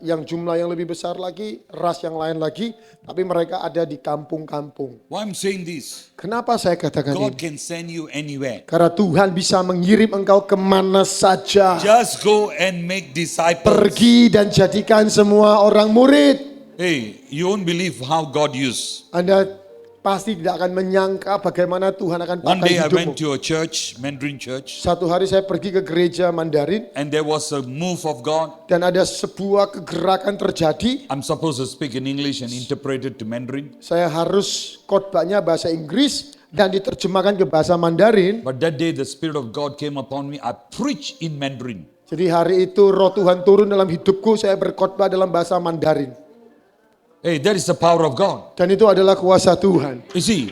[SPEAKER 2] yang jumlah yang lebih besar lagi, ras yang lain lagi, tapi mereka ada di kampung-kampung.
[SPEAKER 1] Why I'm saying this?
[SPEAKER 2] Kenapa saya katakan
[SPEAKER 1] God
[SPEAKER 2] ini?
[SPEAKER 1] can send you anywhere.
[SPEAKER 2] Karena Tuhan bisa mengirim engkau kemana saja.
[SPEAKER 1] Just go and make disciples.
[SPEAKER 2] Pergi dan jadikan semua orang murid.
[SPEAKER 1] Hey, you won't believe how God used.
[SPEAKER 2] Anda pasti tidak akan menyangka bagaimana Tuhan akan
[SPEAKER 1] One
[SPEAKER 2] pakai
[SPEAKER 1] day I went
[SPEAKER 2] hidupmu.
[SPEAKER 1] to a church, Mandarin church,
[SPEAKER 2] Satu hari saya pergi ke gereja Mandarin
[SPEAKER 1] and there was a move of God.
[SPEAKER 2] dan ada sebuah kegerakan terjadi.
[SPEAKER 1] I'm supposed to speak in English and interpret it to Mandarin.
[SPEAKER 2] Saya harus khotbahnya bahasa Inggris dan diterjemahkan ke bahasa Mandarin.
[SPEAKER 1] But that day the Spirit of God came upon me. I preached in Mandarin.
[SPEAKER 2] Jadi hari itu roh Tuhan turun dalam hidupku, saya berkhotbah dalam bahasa Mandarin.
[SPEAKER 1] Hey, that is the power of God.
[SPEAKER 2] Dan itu adalah kuasa Tuhan.
[SPEAKER 1] You see,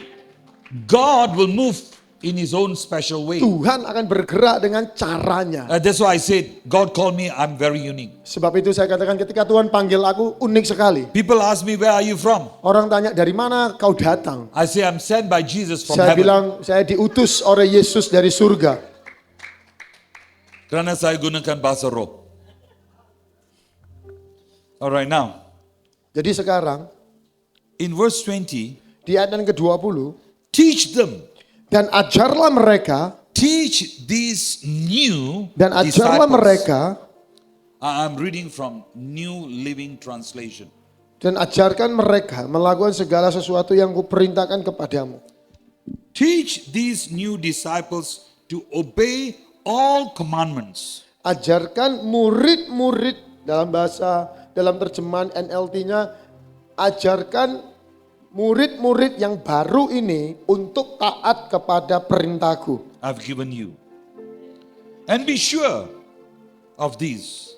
[SPEAKER 1] God will move in His own special way.
[SPEAKER 2] Tuhan akan bergerak dengan caranya.
[SPEAKER 1] That's why I said, God called me, I'm very unique.
[SPEAKER 2] Sebab itu saya katakan ketika Tuhan panggil aku unik sekali.
[SPEAKER 1] People ask me, where are you from?
[SPEAKER 2] Orang tanya, dari mana kau datang?
[SPEAKER 1] I say, I'm sent by Jesus from
[SPEAKER 2] Saya
[SPEAKER 1] heaven.
[SPEAKER 2] bilang, saya diutus oleh Yesus dari surga.
[SPEAKER 1] Kerana saya gunakan bahasa roh. Alright, now,
[SPEAKER 2] Jadi sekarang,
[SPEAKER 1] in verse 20,
[SPEAKER 2] di ayat yang ke-20,
[SPEAKER 1] teach them,
[SPEAKER 2] dan ajarlah mereka,
[SPEAKER 1] teach these new
[SPEAKER 2] dan ajarlah
[SPEAKER 1] disciples.
[SPEAKER 2] mereka,
[SPEAKER 1] I'm reading from New Living Translation.
[SPEAKER 2] dan ajarkan mereka melakukan segala sesuatu yang kuperintahkan kepadamu.
[SPEAKER 1] Teach these new disciples to obey all commandments.
[SPEAKER 2] Ajarkan murid-murid dalam terjemahan NLT-nya, ajarkan murid-murid yang baru ini untuk taat kepada perintahku.
[SPEAKER 1] I've given you. And be sure of this.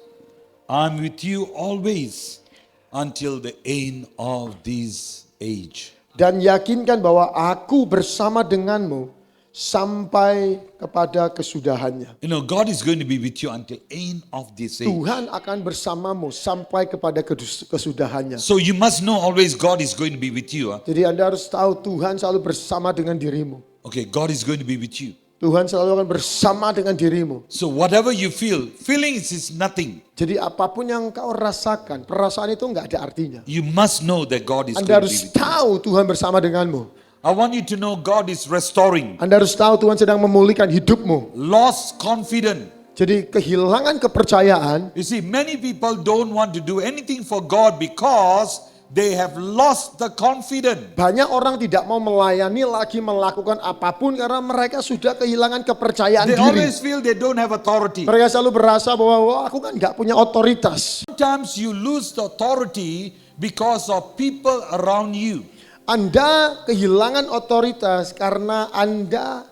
[SPEAKER 1] I'm with you always until the end of this age.
[SPEAKER 2] Dan yakinkan bahwa aku bersama denganmu sampai kepada kesudahannya.
[SPEAKER 1] You know, God is going to be with you until end of this age.
[SPEAKER 2] Tuhan akan bersamamu sampai kepada kesudahannya.
[SPEAKER 1] So you must know always God is going to be with you.
[SPEAKER 2] Jadi Anda harus tahu Tuhan selalu bersama dengan dirimu.
[SPEAKER 1] Okay, God is going to be with you.
[SPEAKER 2] Tuhan selalu akan bersama dengan dirimu.
[SPEAKER 1] So whatever you feel, feelings is nothing.
[SPEAKER 2] Jadi apapun yang kau rasakan, perasaan itu enggak ada artinya.
[SPEAKER 1] You must know that God is
[SPEAKER 2] Anda
[SPEAKER 1] going to be
[SPEAKER 2] harus
[SPEAKER 1] with you.
[SPEAKER 2] tahu Tuhan bersama denganmu.
[SPEAKER 1] I want you to know God is restoring
[SPEAKER 2] Anda harus tahu Tuhan sedang memulihkan hidupmu.
[SPEAKER 1] lost confidence.
[SPEAKER 2] Jadi kehilangan kepercayaan.
[SPEAKER 1] You see, many people don't want to do anything for God because they have lost the confidence.
[SPEAKER 2] Banyak orang tidak mau melayani lagi, melakukan apapun karena mereka sudah kehilangan kepercayaan
[SPEAKER 1] They
[SPEAKER 2] diri.
[SPEAKER 1] always feel they don't have authority.
[SPEAKER 2] Mereka selalu berasa bahwa wah, aku kan nggak punya otoritas.
[SPEAKER 1] Sometimes you lose the authority because of people around you.
[SPEAKER 2] Anda kehilangan otoritas karena Anda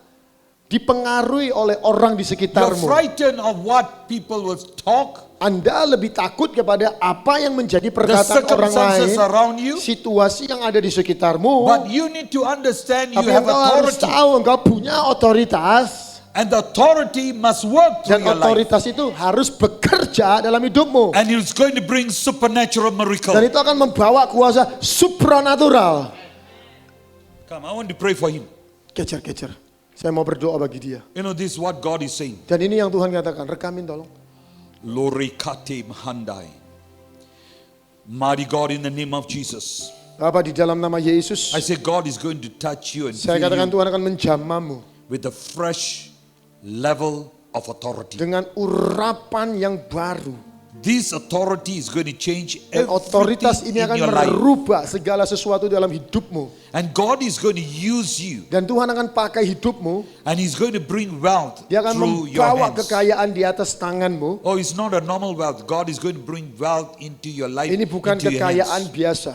[SPEAKER 2] dipengaruhi oleh orang di
[SPEAKER 1] You're
[SPEAKER 2] sekitarmu.
[SPEAKER 1] frightened of what people will talk,
[SPEAKER 2] Anda lebih takut kepada apa yang menjadi perkataan orang
[SPEAKER 1] circumstances
[SPEAKER 2] lain,
[SPEAKER 1] around you.
[SPEAKER 2] situasi yang ada di sekitarmu.
[SPEAKER 1] But you need to understand you
[SPEAKER 2] Tapi
[SPEAKER 1] have
[SPEAKER 2] engkau harus
[SPEAKER 1] authority.
[SPEAKER 2] tahu engkau punya otoritas.
[SPEAKER 1] And the authority must work
[SPEAKER 2] Dan
[SPEAKER 1] through your life.
[SPEAKER 2] otoritas itu harus bekerja dalam hidupmu.
[SPEAKER 1] And it's going to bring supernatural miracle.
[SPEAKER 2] Dan itu akan membawa kuasa supranatural.
[SPEAKER 1] Come, I want to pray for him.
[SPEAKER 2] Kejar. Saya mau berdoa bagi dia.
[SPEAKER 1] You know, this is what God is saying.
[SPEAKER 2] Dan ini yang Tuhan katakan, rekamin tolong.
[SPEAKER 1] Lorikate Mahandai. Mighty God, in the name of Jesus,
[SPEAKER 2] Bapak di dalam nama Yesus,
[SPEAKER 1] I say God is going to touch you and
[SPEAKER 2] saya
[SPEAKER 1] fill
[SPEAKER 2] katakan
[SPEAKER 1] you
[SPEAKER 2] Tuhan akan menjamahmu
[SPEAKER 1] with a fresh level of authority.
[SPEAKER 2] dengan urapan yang baru.
[SPEAKER 1] This authority is going to change
[SPEAKER 2] Dan otoritas
[SPEAKER 1] everything
[SPEAKER 2] ini
[SPEAKER 1] in
[SPEAKER 2] akan
[SPEAKER 1] your life.
[SPEAKER 2] merubah segala sesuatu dalam hidupmu.
[SPEAKER 1] And God is going to use you.
[SPEAKER 2] Dan Tuhan akan pakai hidupmu.
[SPEAKER 1] And He's going to bring wealth
[SPEAKER 2] Dia akan
[SPEAKER 1] through your
[SPEAKER 2] membawa
[SPEAKER 1] hands.
[SPEAKER 2] kekayaan di atas tanganmu.
[SPEAKER 1] Oh, it's not a normal wealth. God is going to bring wealth into your life.
[SPEAKER 2] Ini bukan
[SPEAKER 1] into your
[SPEAKER 2] kekayaan
[SPEAKER 1] hands.
[SPEAKER 2] biasa.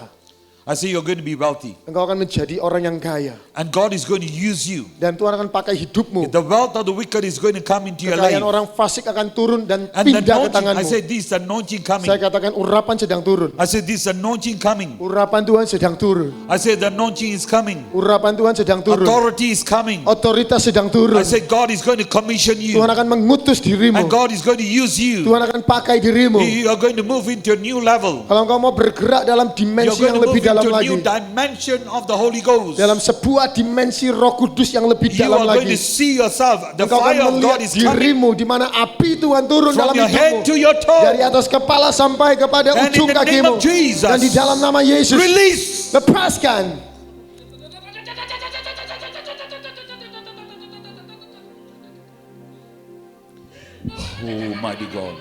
[SPEAKER 1] I say you're going to be wealthy.
[SPEAKER 2] Engkau akan menjadi orang yang kaya.
[SPEAKER 1] And God is going to use you.
[SPEAKER 2] Dan Tuhan akan pakai hidupmu.
[SPEAKER 1] The wealth of the wicked is going to come into your
[SPEAKER 2] Kekayaan
[SPEAKER 1] life.
[SPEAKER 2] orang fasik akan turun dan
[SPEAKER 1] And the
[SPEAKER 2] pindah ke
[SPEAKER 1] anointing, I
[SPEAKER 2] tanganmu.
[SPEAKER 1] say this anointing coming.
[SPEAKER 2] Saya katakan urapan sedang turun.
[SPEAKER 1] I say this anointing coming.
[SPEAKER 2] Urapan Tuhan sedang turun.
[SPEAKER 1] I say the anointing is coming.
[SPEAKER 2] Urapan Tuhan sedang turun.
[SPEAKER 1] Authority is coming.
[SPEAKER 2] Otoritas sedang turun.
[SPEAKER 1] I say God is going to commission you.
[SPEAKER 2] Tuhan akan mengutus dirimu.
[SPEAKER 1] And God is going to use you.
[SPEAKER 2] Tuhan akan pakai dirimu.
[SPEAKER 1] You are going to move into a new level.
[SPEAKER 2] Kalau engkau mau bergerak dalam
[SPEAKER 1] You're
[SPEAKER 2] dimensi
[SPEAKER 1] going
[SPEAKER 2] yang
[SPEAKER 1] to move
[SPEAKER 2] lebih dalam
[SPEAKER 1] into a
[SPEAKER 2] lagi.
[SPEAKER 1] new dimension of the Holy Ghost.
[SPEAKER 2] Dalam sebuah dimensi Roh Kudus yang lebih
[SPEAKER 1] You
[SPEAKER 2] dalam
[SPEAKER 1] are going
[SPEAKER 2] lagi.
[SPEAKER 1] to see yourself. The
[SPEAKER 2] Engkau
[SPEAKER 1] fire
[SPEAKER 2] akan
[SPEAKER 1] of God
[SPEAKER 2] melihat
[SPEAKER 1] is coming
[SPEAKER 2] dirimu di mana api Tuhan turun
[SPEAKER 1] from
[SPEAKER 2] dalam
[SPEAKER 1] your head
[SPEAKER 2] hidupmu.
[SPEAKER 1] to your
[SPEAKER 2] Dari
[SPEAKER 1] toe.
[SPEAKER 2] atas kepala sampai kepada
[SPEAKER 1] And in
[SPEAKER 2] ujung
[SPEAKER 1] the name
[SPEAKER 2] kakimu.
[SPEAKER 1] of Jesus,
[SPEAKER 2] Dan di dalam nama Yesus,
[SPEAKER 1] release.
[SPEAKER 2] lepaskan.
[SPEAKER 1] Oh, mighty God.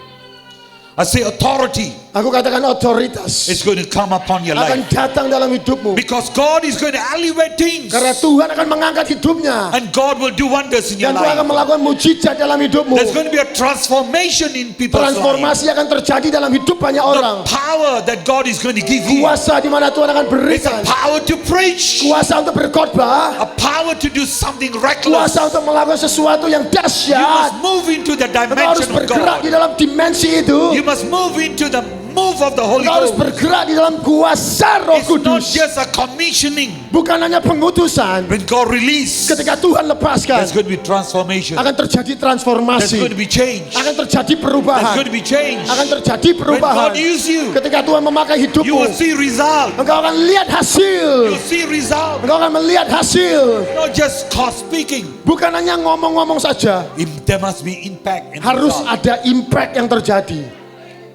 [SPEAKER 1] I say authority
[SPEAKER 2] Aku katakan otoritas
[SPEAKER 1] is going to come upon your
[SPEAKER 2] akan
[SPEAKER 1] life.
[SPEAKER 2] datang dalam hidupmu.
[SPEAKER 1] Because God is going to elevate things.
[SPEAKER 2] Karena Tuhan akan mengangkat hidupnya.
[SPEAKER 1] And God will do wonders in your
[SPEAKER 2] Dan Tuhan akan
[SPEAKER 1] life.
[SPEAKER 2] melakukan mujizat dalam hidupmu.
[SPEAKER 1] There's going to be a transformation in people's lives.
[SPEAKER 2] Transformasi akan terjadi dalam hidup banyak orang.
[SPEAKER 1] The power that God is going to give you.
[SPEAKER 2] Kuasa di mana Tuhan akan
[SPEAKER 1] It's a
[SPEAKER 2] berikan.
[SPEAKER 1] power to preach.
[SPEAKER 2] Kuasa untuk berkhotbah.
[SPEAKER 1] A power to do something reckless.
[SPEAKER 2] Kuasa untuk melakukan sesuatu yang
[SPEAKER 1] You
[SPEAKER 2] dahsyat.
[SPEAKER 1] must move into the
[SPEAKER 2] Engkau harus
[SPEAKER 1] dimension of
[SPEAKER 2] bergerak di
[SPEAKER 1] God.
[SPEAKER 2] dalam dimensi itu.
[SPEAKER 1] You must move into the move of the Holy
[SPEAKER 2] Engkau harus
[SPEAKER 1] Ghost.
[SPEAKER 2] bergerak di dalam kuasa Roh
[SPEAKER 1] It's not
[SPEAKER 2] Kudus.
[SPEAKER 1] just a commissioning.
[SPEAKER 2] Bukan hanya pengutusan.
[SPEAKER 1] When God release,
[SPEAKER 2] Ketika Tuhan lepaskan,
[SPEAKER 1] there's going to be transformation.
[SPEAKER 2] akan terjadi
[SPEAKER 1] There's
[SPEAKER 2] transformasi.
[SPEAKER 1] going to be change.
[SPEAKER 2] Akan terjadi
[SPEAKER 1] There's
[SPEAKER 2] perubahan.
[SPEAKER 1] going to be change.
[SPEAKER 2] Akan terjadi
[SPEAKER 1] When
[SPEAKER 2] perubahan.
[SPEAKER 1] God use you,
[SPEAKER 2] Ketika Tuhan memakai
[SPEAKER 1] you
[SPEAKER 2] hidupmu,
[SPEAKER 1] will see result.
[SPEAKER 2] engkau akan lihat hasil.
[SPEAKER 1] You'll see result.
[SPEAKER 2] Engkau akan melihat hasil.
[SPEAKER 1] Not just cost speaking.
[SPEAKER 2] Bukan hanya ngomong-ngomong saja.
[SPEAKER 1] There must be impact and
[SPEAKER 2] Harus
[SPEAKER 1] result.
[SPEAKER 2] ada impact yang terjadi.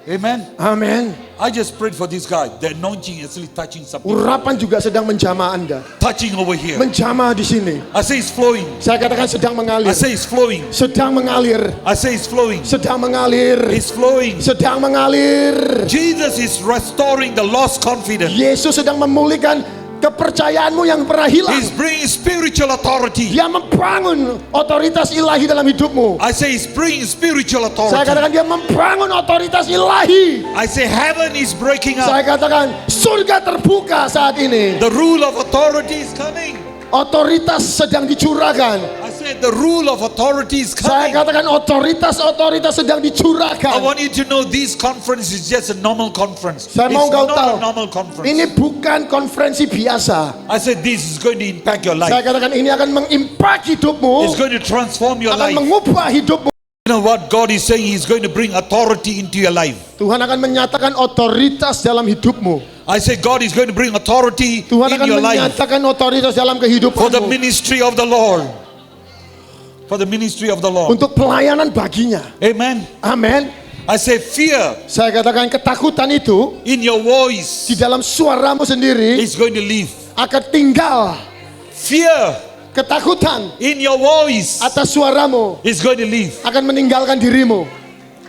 [SPEAKER 1] Amen.
[SPEAKER 2] Amin.
[SPEAKER 1] I just prayed for this guy. The anointing is actually touching some people.
[SPEAKER 2] Urapan juga sedang menjamah Anda.
[SPEAKER 1] Touching over here.
[SPEAKER 2] Menjamah di sini.
[SPEAKER 1] I say it's flowing.
[SPEAKER 2] Saya katakan sedang
[SPEAKER 1] I
[SPEAKER 2] mengalir.
[SPEAKER 1] say it's flowing.
[SPEAKER 2] Sedang mengalir.
[SPEAKER 1] I say it's flowing.
[SPEAKER 2] Sedang mengalir.
[SPEAKER 1] It's flowing.
[SPEAKER 2] Sedang mengalir.
[SPEAKER 1] Jesus is restoring the lost confidence.
[SPEAKER 2] Yesus sedang memulihkan kepercayaanmu yang pernah hilang.
[SPEAKER 1] He's bringing spiritual authority.
[SPEAKER 2] Dia membangun otoritas ilahi dalam hidupmu.
[SPEAKER 1] I say he's bringing spiritual
[SPEAKER 2] Saya
[SPEAKER 1] authority.
[SPEAKER 2] katakan dia membangun otoritas ilahi.
[SPEAKER 1] I say heaven is breaking up.
[SPEAKER 2] Saya katakan surga terbuka saat ini.
[SPEAKER 1] The rule of authority is coming.
[SPEAKER 2] Otoritas sedang dicurahkan.
[SPEAKER 1] I said the rule of authority is
[SPEAKER 2] Saya
[SPEAKER 1] coming.
[SPEAKER 2] katakan otoritas sedang
[SPEAKER 1] I
[SPEAKER 2] dicurahkan.
[SPEAKER 1] want you to know this conference is just a normal conference. It's
[SPEAKER 2] Saya mau kau
[SPEAKER 1] not
[SPEAKER 2] tahu,
[SPEAKER 1] a normal conference.
[SPEAKER 2] ini bukan konferensi biasa.
[SPEAKER 1] I said this is going to impact your
[SPEAKER 2] Saya
[SPEAKER 1] life.
[SPEAKER 2] katakan ini akan mengimpact hidupmu,
[SPEAKER 1] It's going to transform your
[SPEAKER 2] akan
[SPEAKER 1] life.
[SPEAKER 2] mengubah hidupmu.
[SPEAKER 1] You know what God is saying? He's going to bring authority into your life.
[SPEAKER 2] Tuhan akan menyatakan otoritas dalam hidupmu.
[SPEAKER 1] I say God is going to bring authority
[SPEAKER 2] Tuhan
[SPEAKER 1] in
[SPEAKER 2] akan
[SPEAKER 1] your life
[SPEAKER 2] menyatakan otoritas dalam
[SPEAKER 1] for the
[SPEAKER 2] kehidupanmu.
[SPEAKER 1] ministry of the Lord. For the ministry of the Lord.
[SPEAKER 2] Untuk pelayanan baginya.
[SPEAKER 1] Amen.
[SPEAKER 2] Amin.
[SPEAKER 1] I say fear
[SPEAKER 2] Saya katakan ketakutan itu
[SPEAKER 1] in your voice
[SPEAKER 2] di dalam suaramu sendiri
[SPEAKER 1] is going to leave.
[SPEAKER 2] akan tinggal.
[SPEAKER 1] Fear
[SPEAKER 2] Ketakutan
[SPEAKER 1] in your voice
[SPEAKER 2] atas suaramu
[SPEAKER 1] is going to leave.
[SPEAKER 2] akan meninggalkan dirimu.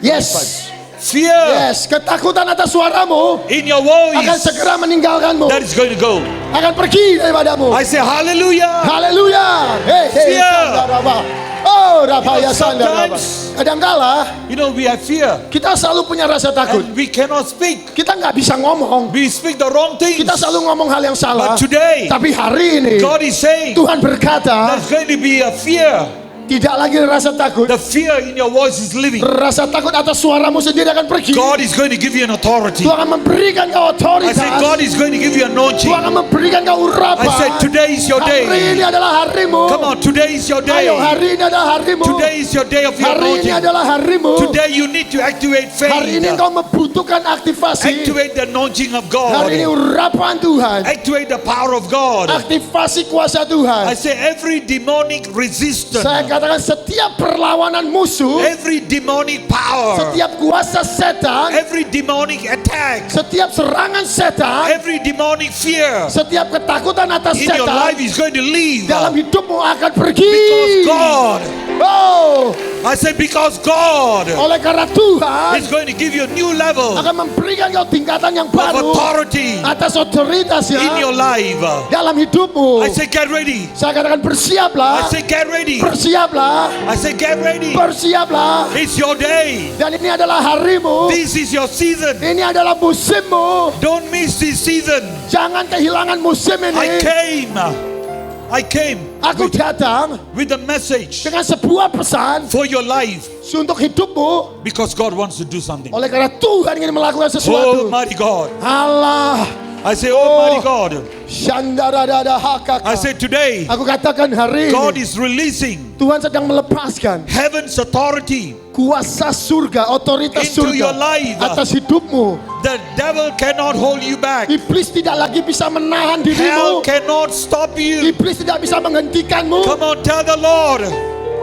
[SPEAKER 2] Yes.
[SPEAKER 1] Fear
[SPEAKER 2] Yes, ketakutan atas suaramu
[SPEAKER 1] in your
[SPEAKER 2] akan
[SPEAKER 1] voice
[SPEAKER 2] segera meninggalkanmu.
[SPEAKER 1] that is going to go.
[SPEAKER 2] Akan pergi daripadamu.
[SPEAKER 1] I say hallelujah.
[SPEAKER 2] Haleluya. Hey,
[SPEAKER 1] Fear.
[SPEAKER 2] Sandaraba. Oh, Rabaya Sandaraba.
[SPEAKER 1] Sometimes
[SPEAKER 2] Kadangkala
[SPEAKER 1] you know we have fear
[SPEAKER 2] kita selalu punya rasa takut.
[SPEAKER 1] and we cannot speak.
[SPEAKER 2] Kita nggak bisa ngomong.
[SPEAKER 1] We speak the wrong things.
[SPEAKER 2] Kita selalu ngomong hal yang salah.
[SPEAKER 1] But today
[SPEAKER 2] Tapi hari ini
[SPEAKER 1] God is saying
[SPEAKER 2] Tuhan berkata,
[SPEAKER 1] there's going to be a fear.
[SPEAKER 2] tidak lagi rasa takut.
[SPEAKER 1] The fear in your voice is leaving.
[SPEAKER 2] Rasa takut atas suaramu sendiri akan pergi.
[SPEAKER 1] God is going to give you an authority.
[SPEAKER 2] Tuhan akan memberikan kau
[SPEAKER 1] I
[SPEAKER 2] otoritas.
[SPEAKER 1] say God is going to give you anointing.
[SPEAKER 2] Tuhan akan memberikan kau urapan.
[SPEAKER 1] I said today is your
[SPEAKER 2] Hari
[SPEAKER 1] day.
[SPEAKER 2] ini adalah harimu.
[SPEAKER 1] Come on, today is your day.
[SPEAKER 2] Ayo, hari ini adalah harimu.
[SPEAKER 1] Today is your day of your
[SPEAKER 2] Hari ini
[SPEAKER 1] anointing.
[SPEAKER 2] adalah harimu.
[SPEAKER 1] Today you need to activate
[SPEAKER 2] Hari ini
[SPEAKER 1] faith.
[SPEAKER 2] engkau membutuhkan aktivasi.
[SPEAKER 1] Activate the anointing of
[SPEAKER 2] Hari ini
[SPEAKER 1] God.
[SPEAKER 2] urapan Tuhan.
[SPEAKER 1] Activate the power of God.
[SPEAKER 2] Aktivasi kuasa
[SPEAKER 1] I
[SPEAKER 2] Tuhan.
[SPEAKER 1] say every demonic resistance,
[SPEAKER 2] Saya katakan setiap perlawanan musuh,
[SPEAKER 1] every demonic power,
[SPEAKER 2] setiap kuasa setan,
[SPEAKER 1] every demonic attack,
[SPEAKER 2] setiap serangan setan,
[SPEAKER 1] every demonic fear
[SPEAKER 2] setiap ketakutan atas
[SPEAKER 1] in your life
[SPEAKER 2] setan
[SPEAKER 1] is going to leave.
[SPEAKER 2] dalam hidupmu akan pergi.
[SPEAKER 1] Because God,
[SPEAKER 2] Oh,
[SPEAKER 1] I say because God
[SPEAKER 2] oleh karena Tuhan
[SPEAKER 1] is going to give you a new level of
[SPEAKER 2] akan memberikan kau tingkatan yang baru
[SPEAKER 1] authority
[SPEAKER 2] atas otoritasnya
[SPEAKER 1] in your life.
[SPEAKER 2] dalam hidupmu.
[SPEAKER 1] I say get ready.
[SPEAKER 2] Saya katakan
[SPEAKER 1] I
[SPEAKER 2] bersiaplah,
[SPEAKER 1] say get ready.
[SPEAKER 2] bersiaplah,
[SPEAKER 1] I say get ready.
[SPEAKER 2] bersiaplah.
[SPEAKER 1] It's your day.
[SPEAKER 2] Dan ini adalah harimu,
[SPEAKER 1] This is your season.
[SPEAKER 2] ini adalah musimmu.
[SPEAKER 1] Don't miss this season.
[SPEAKER 2] Jangan kehilangan musim
[SPEAKER 1] I
[SPEAKER 2] ini.
[SPEAKER 1] came
[SPEAKER 2] Aku datang
[SPEAKER 1] with a message
[SPEAKER 2] dengan sebuah pesan
[SPEAKER 1] for your life
[SPEAKER 2] untuk hidupmu.
[SPEAKER 1] because God wants to do something.
[SPEAKER 2] Oleh karena Tuhan ingin melakukan sesuatu.
[SPEAKER 1] Almighty God.
[SPEAKER 2] Allah,
[SPEAKER 1] I say, Almighty God.
[SPEAKER 2] Shandaradada hakaka.
[SPEAKER 1] I say today,
[SPEAKER 2] Aku katakan hari
[SPEAKER 1] God
[SPEAKER 2] ini
[SPEAKER 1] is releasing
[SPEAKER 2] Tuhan sedang melepaskan
[SPEAKER 1] heaven's authority
[SPEAKER 2] kuasa surga, otoritas
[SPEAKER 1] into your
[SPEAKER 2] surga
[SPEAKER 1] life.
[SPEAKER 2] atas hidupmu.
[SPEAKER 1] The devil cannot hold you back.
[SPEAKER 2] Iblis tidak lagi bisa menahan
[SPEAKER 1] Hell
[SPEAKER 2] dirimu.
[SPEAKER 1] cannot stop you.
[SPEAKER 2] Iblis tidak bisa menghentikanmu.
[SPEAKER 1] Come on, tell the Lord.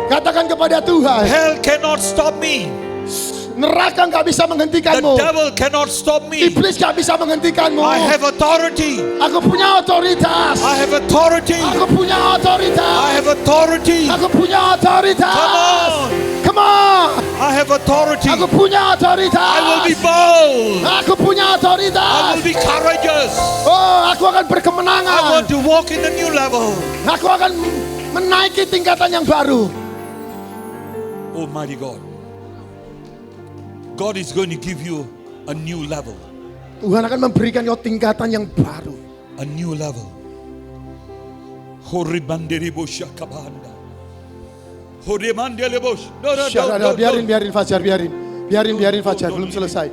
[SPEAKER 2] Katakan kepada Tuhan,
[SPEAKER 1] Hell cannot stop me.
[SPEAKER 2] neraka nggak bisa
[SPEAKER 1] The
[SPEAKER 2] menghentikanmu.
[SPEAKER 1] devil cannot stop me.
[SPEAKER 2] Iblis nggak bisa menghentikanmu.
[SPEAKER 1] I have authority.
[SPEAKER 2] Aku punya otoritas.
[SPEAKER 1] I have authority.
[SPEAKER 2] Aku punya otoritas.
[SPEAKER 1] I have authority.
[SPEAKER 2] Aku punya otoritas.
[SPEAKER 1] Come on.
[SPEAKER 2] Come on.
[SPEAKER 1] I have authority.
[SPEAKER 2] Aku punya otoritas.
[SPEAKER 1] I will be bold.
[SPEAKER 2] Aku punya
[SPEAKER 1] I
[SPEAKER 2] otoritas.
[SPEAKER 1] will be courageous.
[SPEAKER 2] Oh, aku akan
[SPEAKER 1] I
[SPEAKER 2] berkemenangan.
[SPEAKER 1] want to walk in the new level.
[SPEAKER 2] Aku akan menaiki tingkatan yang baru.
[SPEAKER 1] Almighty God. God is going to give you a new level.
[SPEAKER 2] Tuhan akan memberikan kau tingkatan yang baru.
[SPEAKER 1] A new level. Horibanderibosha kabanda. Horimandelebosh. No,
[SPEAKER 2] Biarin Fajar, biarin Fajar, belum selesai.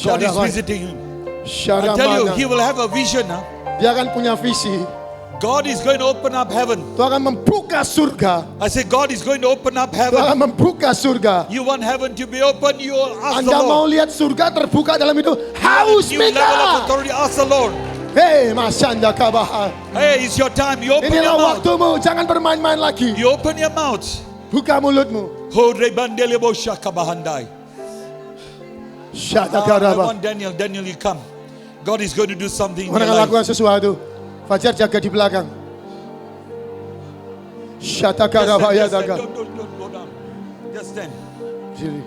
[SPEAKER 1] God is visiting him. I tell you, he will have a vision.
[SPEAKER 2] Dia akan punya visi.
[SPEAKER 1] God is going to open up heaven.
[SPEAKER 2] Tuhan akan membuka surga.
[SPEAKER 1] I say God is going to open up
[SPEAKER 2] Tuhan
[SPEAKER 1] heaven.
[SPEAKER 2] akan membuka surga.
[SPEAKER 1] You want heaven to be open, you ask the
[SPEAKER 2] Anda mau
[SPEAKER 1] Lord.
[SPEAKER 2] lihat surga terbuka dalam hidup?
[SPEAKER 1] New
[SPEAKER 2] Haus
[SPEAKER 1] level of
[SPEAKER 2] minta.
[SPEAKER 1] authority, ask the Lord.
[SPEAKER 2] Hei, Masanda Kabaha.
[SPEAKER 1] Hey, it's your time. You open your
[SPEAKER 2] Inilah
[SPEAKER 1] mouth.
[SPEAKER 2] waktumu, jangan bermain-main lagi.
[SPEAKER 1] You open your mouth.
[SPEAKER 2] Buka mulutmu.
[SPEAKER 1] Ho rebandelebo shakabahandai.
[SPEAKER 2] Syada
[SPEAKER 1] I
[SPEAKER 2] Karaba.
[SPEAKER 1] want Daniel. Daniel, you come. God is going to do something in
[SPEAKER 2] Orang
[SPEAKER 1] your
[SPEAKER 2] akan
[SPEAKER 1] life.
[SPEAKER 2] lakukan sesuatu. Fajar jaga di belakang. Syada Karaba ya
[SPEAKER 1] Just stand,
[SPEAKER 2] daga.
[SPEAKER 1] don't go down. Just stand.
[SPEAKER 2] Sini.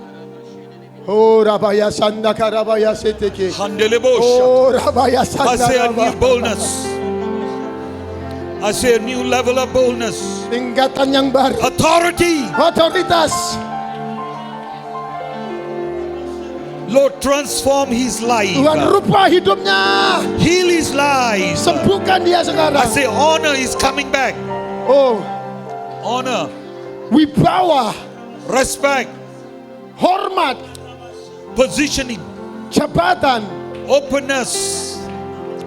[SPEAKER 2] Oh Rabaya Sanda Karabaya Seteke.
[SPEAKER 1] Handelebo shak.
[SPEAKER 2] Oh Rabaya
[SPEAKER 1] I
[SPEAKER 2] Sanda
[SPEAKER 1] say a new
[SPEAKER 2] Karaba.
[SPEAKER 1] boldness. I say a new level of boldness.
[SPEAKER 2] Tingkatan yang baru.
[SPEAKER 1] Authority.
[SPEAKER 2] Otoritas.
[SPEAKER 1] Lord, transform his life.
[SPEAKER 2] Tuhan rubah hidupnya.
[SPEAKER 1] Heal his life.
[SPEAKER 2] Sembuhkan dia
[SPEAKER 1] I
[SPEAKER 2] sekarang.
[SPEAKER 1] say honor is coming back.
[SPEAKER 2] Oh,
[SPEAKER 1] Honor,
[SPEAKER 2] wibawa,
[SPEAKER 1] respect,
[SPEAKER 2] hormat,
[SPEAKER 1] positioning,
[SPEAKER 2] jabatan,
[SPEAKER 1] openness,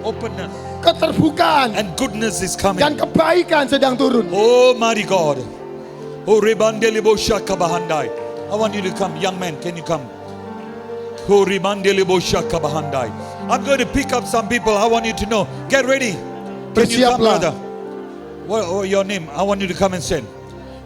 [SPEAKER 1] openness,
[SPEAKER 2] keterbukaan,
[SPEAKER 1] and goodness is coming.
[SPEAKER 2] dan kebaikan sedang turun.
[SPEAKER 1] Oh, mighty God. Oh, rebandelebo shakabahandai. I want you to come, young man. Can you come? Oh, rebandelebo shakabahandai. I'm going to pick up some people. I want you to know. Get ready. Can you come,
[SPEAKER 2] Bersiaplah.
[SPEAKER 1] brother? What your name? I want you to come and stand.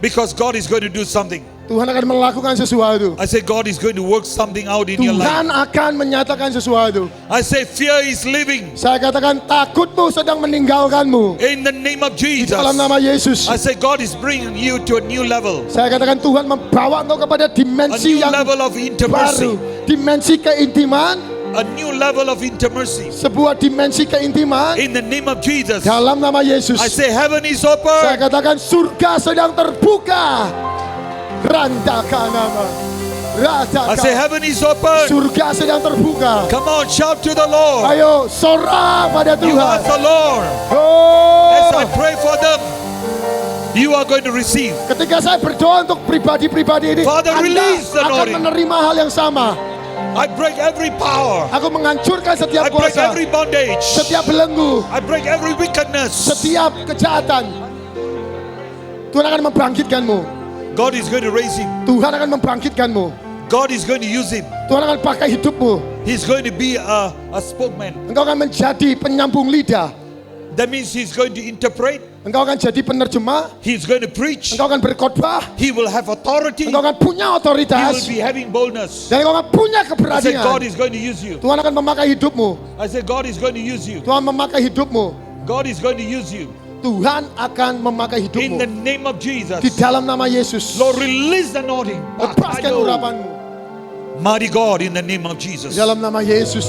[SPEAKER 1] Because God is going to do something.
[SPEAKER 2] Tuhan akan melakukan sesuatu.
[SPEAKER 1] I say God is going to work something out in your life.
[SPEAKER 2] Tuhan akan menyatakan sesuatu.
[SPEAKER 1] I say fear is leaving.
[SPEAKER 2] Saya katakan takutmu sedang meninggalkanmu.
[SPEAKER 1] In the name of
[SPEAKER 2] Di
[SPEAKER 1] Jesus.
[SPEAKER 2] dalam nama Yesus.
[SPEAKER 1] I say God is bringing you to a new level.
[SPEAKER 2] Saya katakan Tuhan membawa engkau kepada
[SPEAKER 1] A
[SPEAKER 2] dimensi
[SPEAKER 1] new
[SPEAKER 2] yang
[SPEAKER 1] level of
[SPEAKER 2] baru.
[SPEAKER 1] intimacy.
[SPEAKER 2] Dimensi keintiman.
[SPEAKER 1] A new level of intimacy.
[SPEAKER 2] Sebuah dimensi keintiman.
[SPEAKER 1] In the name of Jesus.
[SPEAKER 2] Dalam nama Yesus.
[SPEAKER 1] I say heaven is
[SPEAKER 2] Saya
[SPEAKER 1] open.
[SPEAKER 2] katakan surga sedang terbuka. Randakan nama.
[SPEAKER 1] I say
[SPEAKER 2] Ratakan.
[SPEAKER 1] heaven is open.
[SPEAKER 2] Surga sedang terbuka.
[SPEAKER 1] Come on, shout to the Lord.
[SPEAKER 2] Ayo sorak pada
[SPEAKER 1] You
[SPEAKER 2] Tuhan.
[SPEAKER 1] ask the Lord. As I
[SPEAKER 2] Oh,
[SPEAKER 1] pray for them, you are going to receive.
[SPEAKER 2] ketika saya berdoa untuk pribadi-pribadi ini,
[SPEAKER 1] Father,
[SPEAKER 2] Anda
[SPEAKER 1] release the
[SPEAKER 2] akan
[SPEAKER 1] anointing.
[SPEAKER 2] menerima hal yang sama.
[SPEAKER 1] I break every power.
[SPEAKER 2] Aku menghancurkan
[SPEAKER 1] I
[SPEAKER 2] setiap
[SPEAKER 1] break
[SPEAKER 2] kuasa,
[SPEAKER 1] every bondage.
[SPEAKER 2] setiap belenggu,
[SPEAKER 1] I break every wickedness.
[SPEAKER 2] setiap kejahatan. Tuhan akan membangkitkanmu.
[SPEAKER 1] God is going to raise him.
[SPEAKER 2] Tuhan akan membangkitkanmu.
[SPEAKER 1] God is going to use him.
[SPEAKER 2] Tuhan akan pakai hidupmu.
[SPEAKER 1] He's going to be a spokesman.
[SPEAKER 2] Engkau akan menjadi penyambung lidah.
[SPEAKER 1] That means he's going to interpret.
[SPEAKER 2] Engkau akan jadi penerjemah.
[SPEAKER 1] He's going to preach.
[SPEAKER 2] Engkau akan berkhotbah.
[SPEAKER 1] He will have authority.
[SPEAKER 2] Engkau akan punya
[SPEAKER 1] He
[SPEAKER 2] otoritas.
[SPEAKER 1] will be having boldness.
[SPEAKER 2] Dan engkau akan punya
[SPEAKER 1] I said God
[SPEAKER 2] keberanian.
[SPEAKER 1] is going to use you.
[SPEAKER 2] Tuhan akan memakai hidupmu.
[SPEAKER 1] I said God is going to use you.
[SPEAKER 2] Tuhan memakai hidupmu.
[SPEAKER 1] God is going to use you.
[SPEAKER 2] Tuhan akan memakai
[SPEAKER 1] In the
[SPEAKER 2] hidupmu.
[SPEAKER 1] name of Jesus.
[SPEAKER 2] Di dalam nama Yesus.
[SPEAKER 1] Lord, release the anointing.
[SPEAKER 2] Lepaskan urapanmu.
[SPEAKER 1] Mighty God, in the name of
[SPEAKER 2] Di
[SPEAKER 1] Jesus.
[SPEAKER 2] dalam nama Yesus.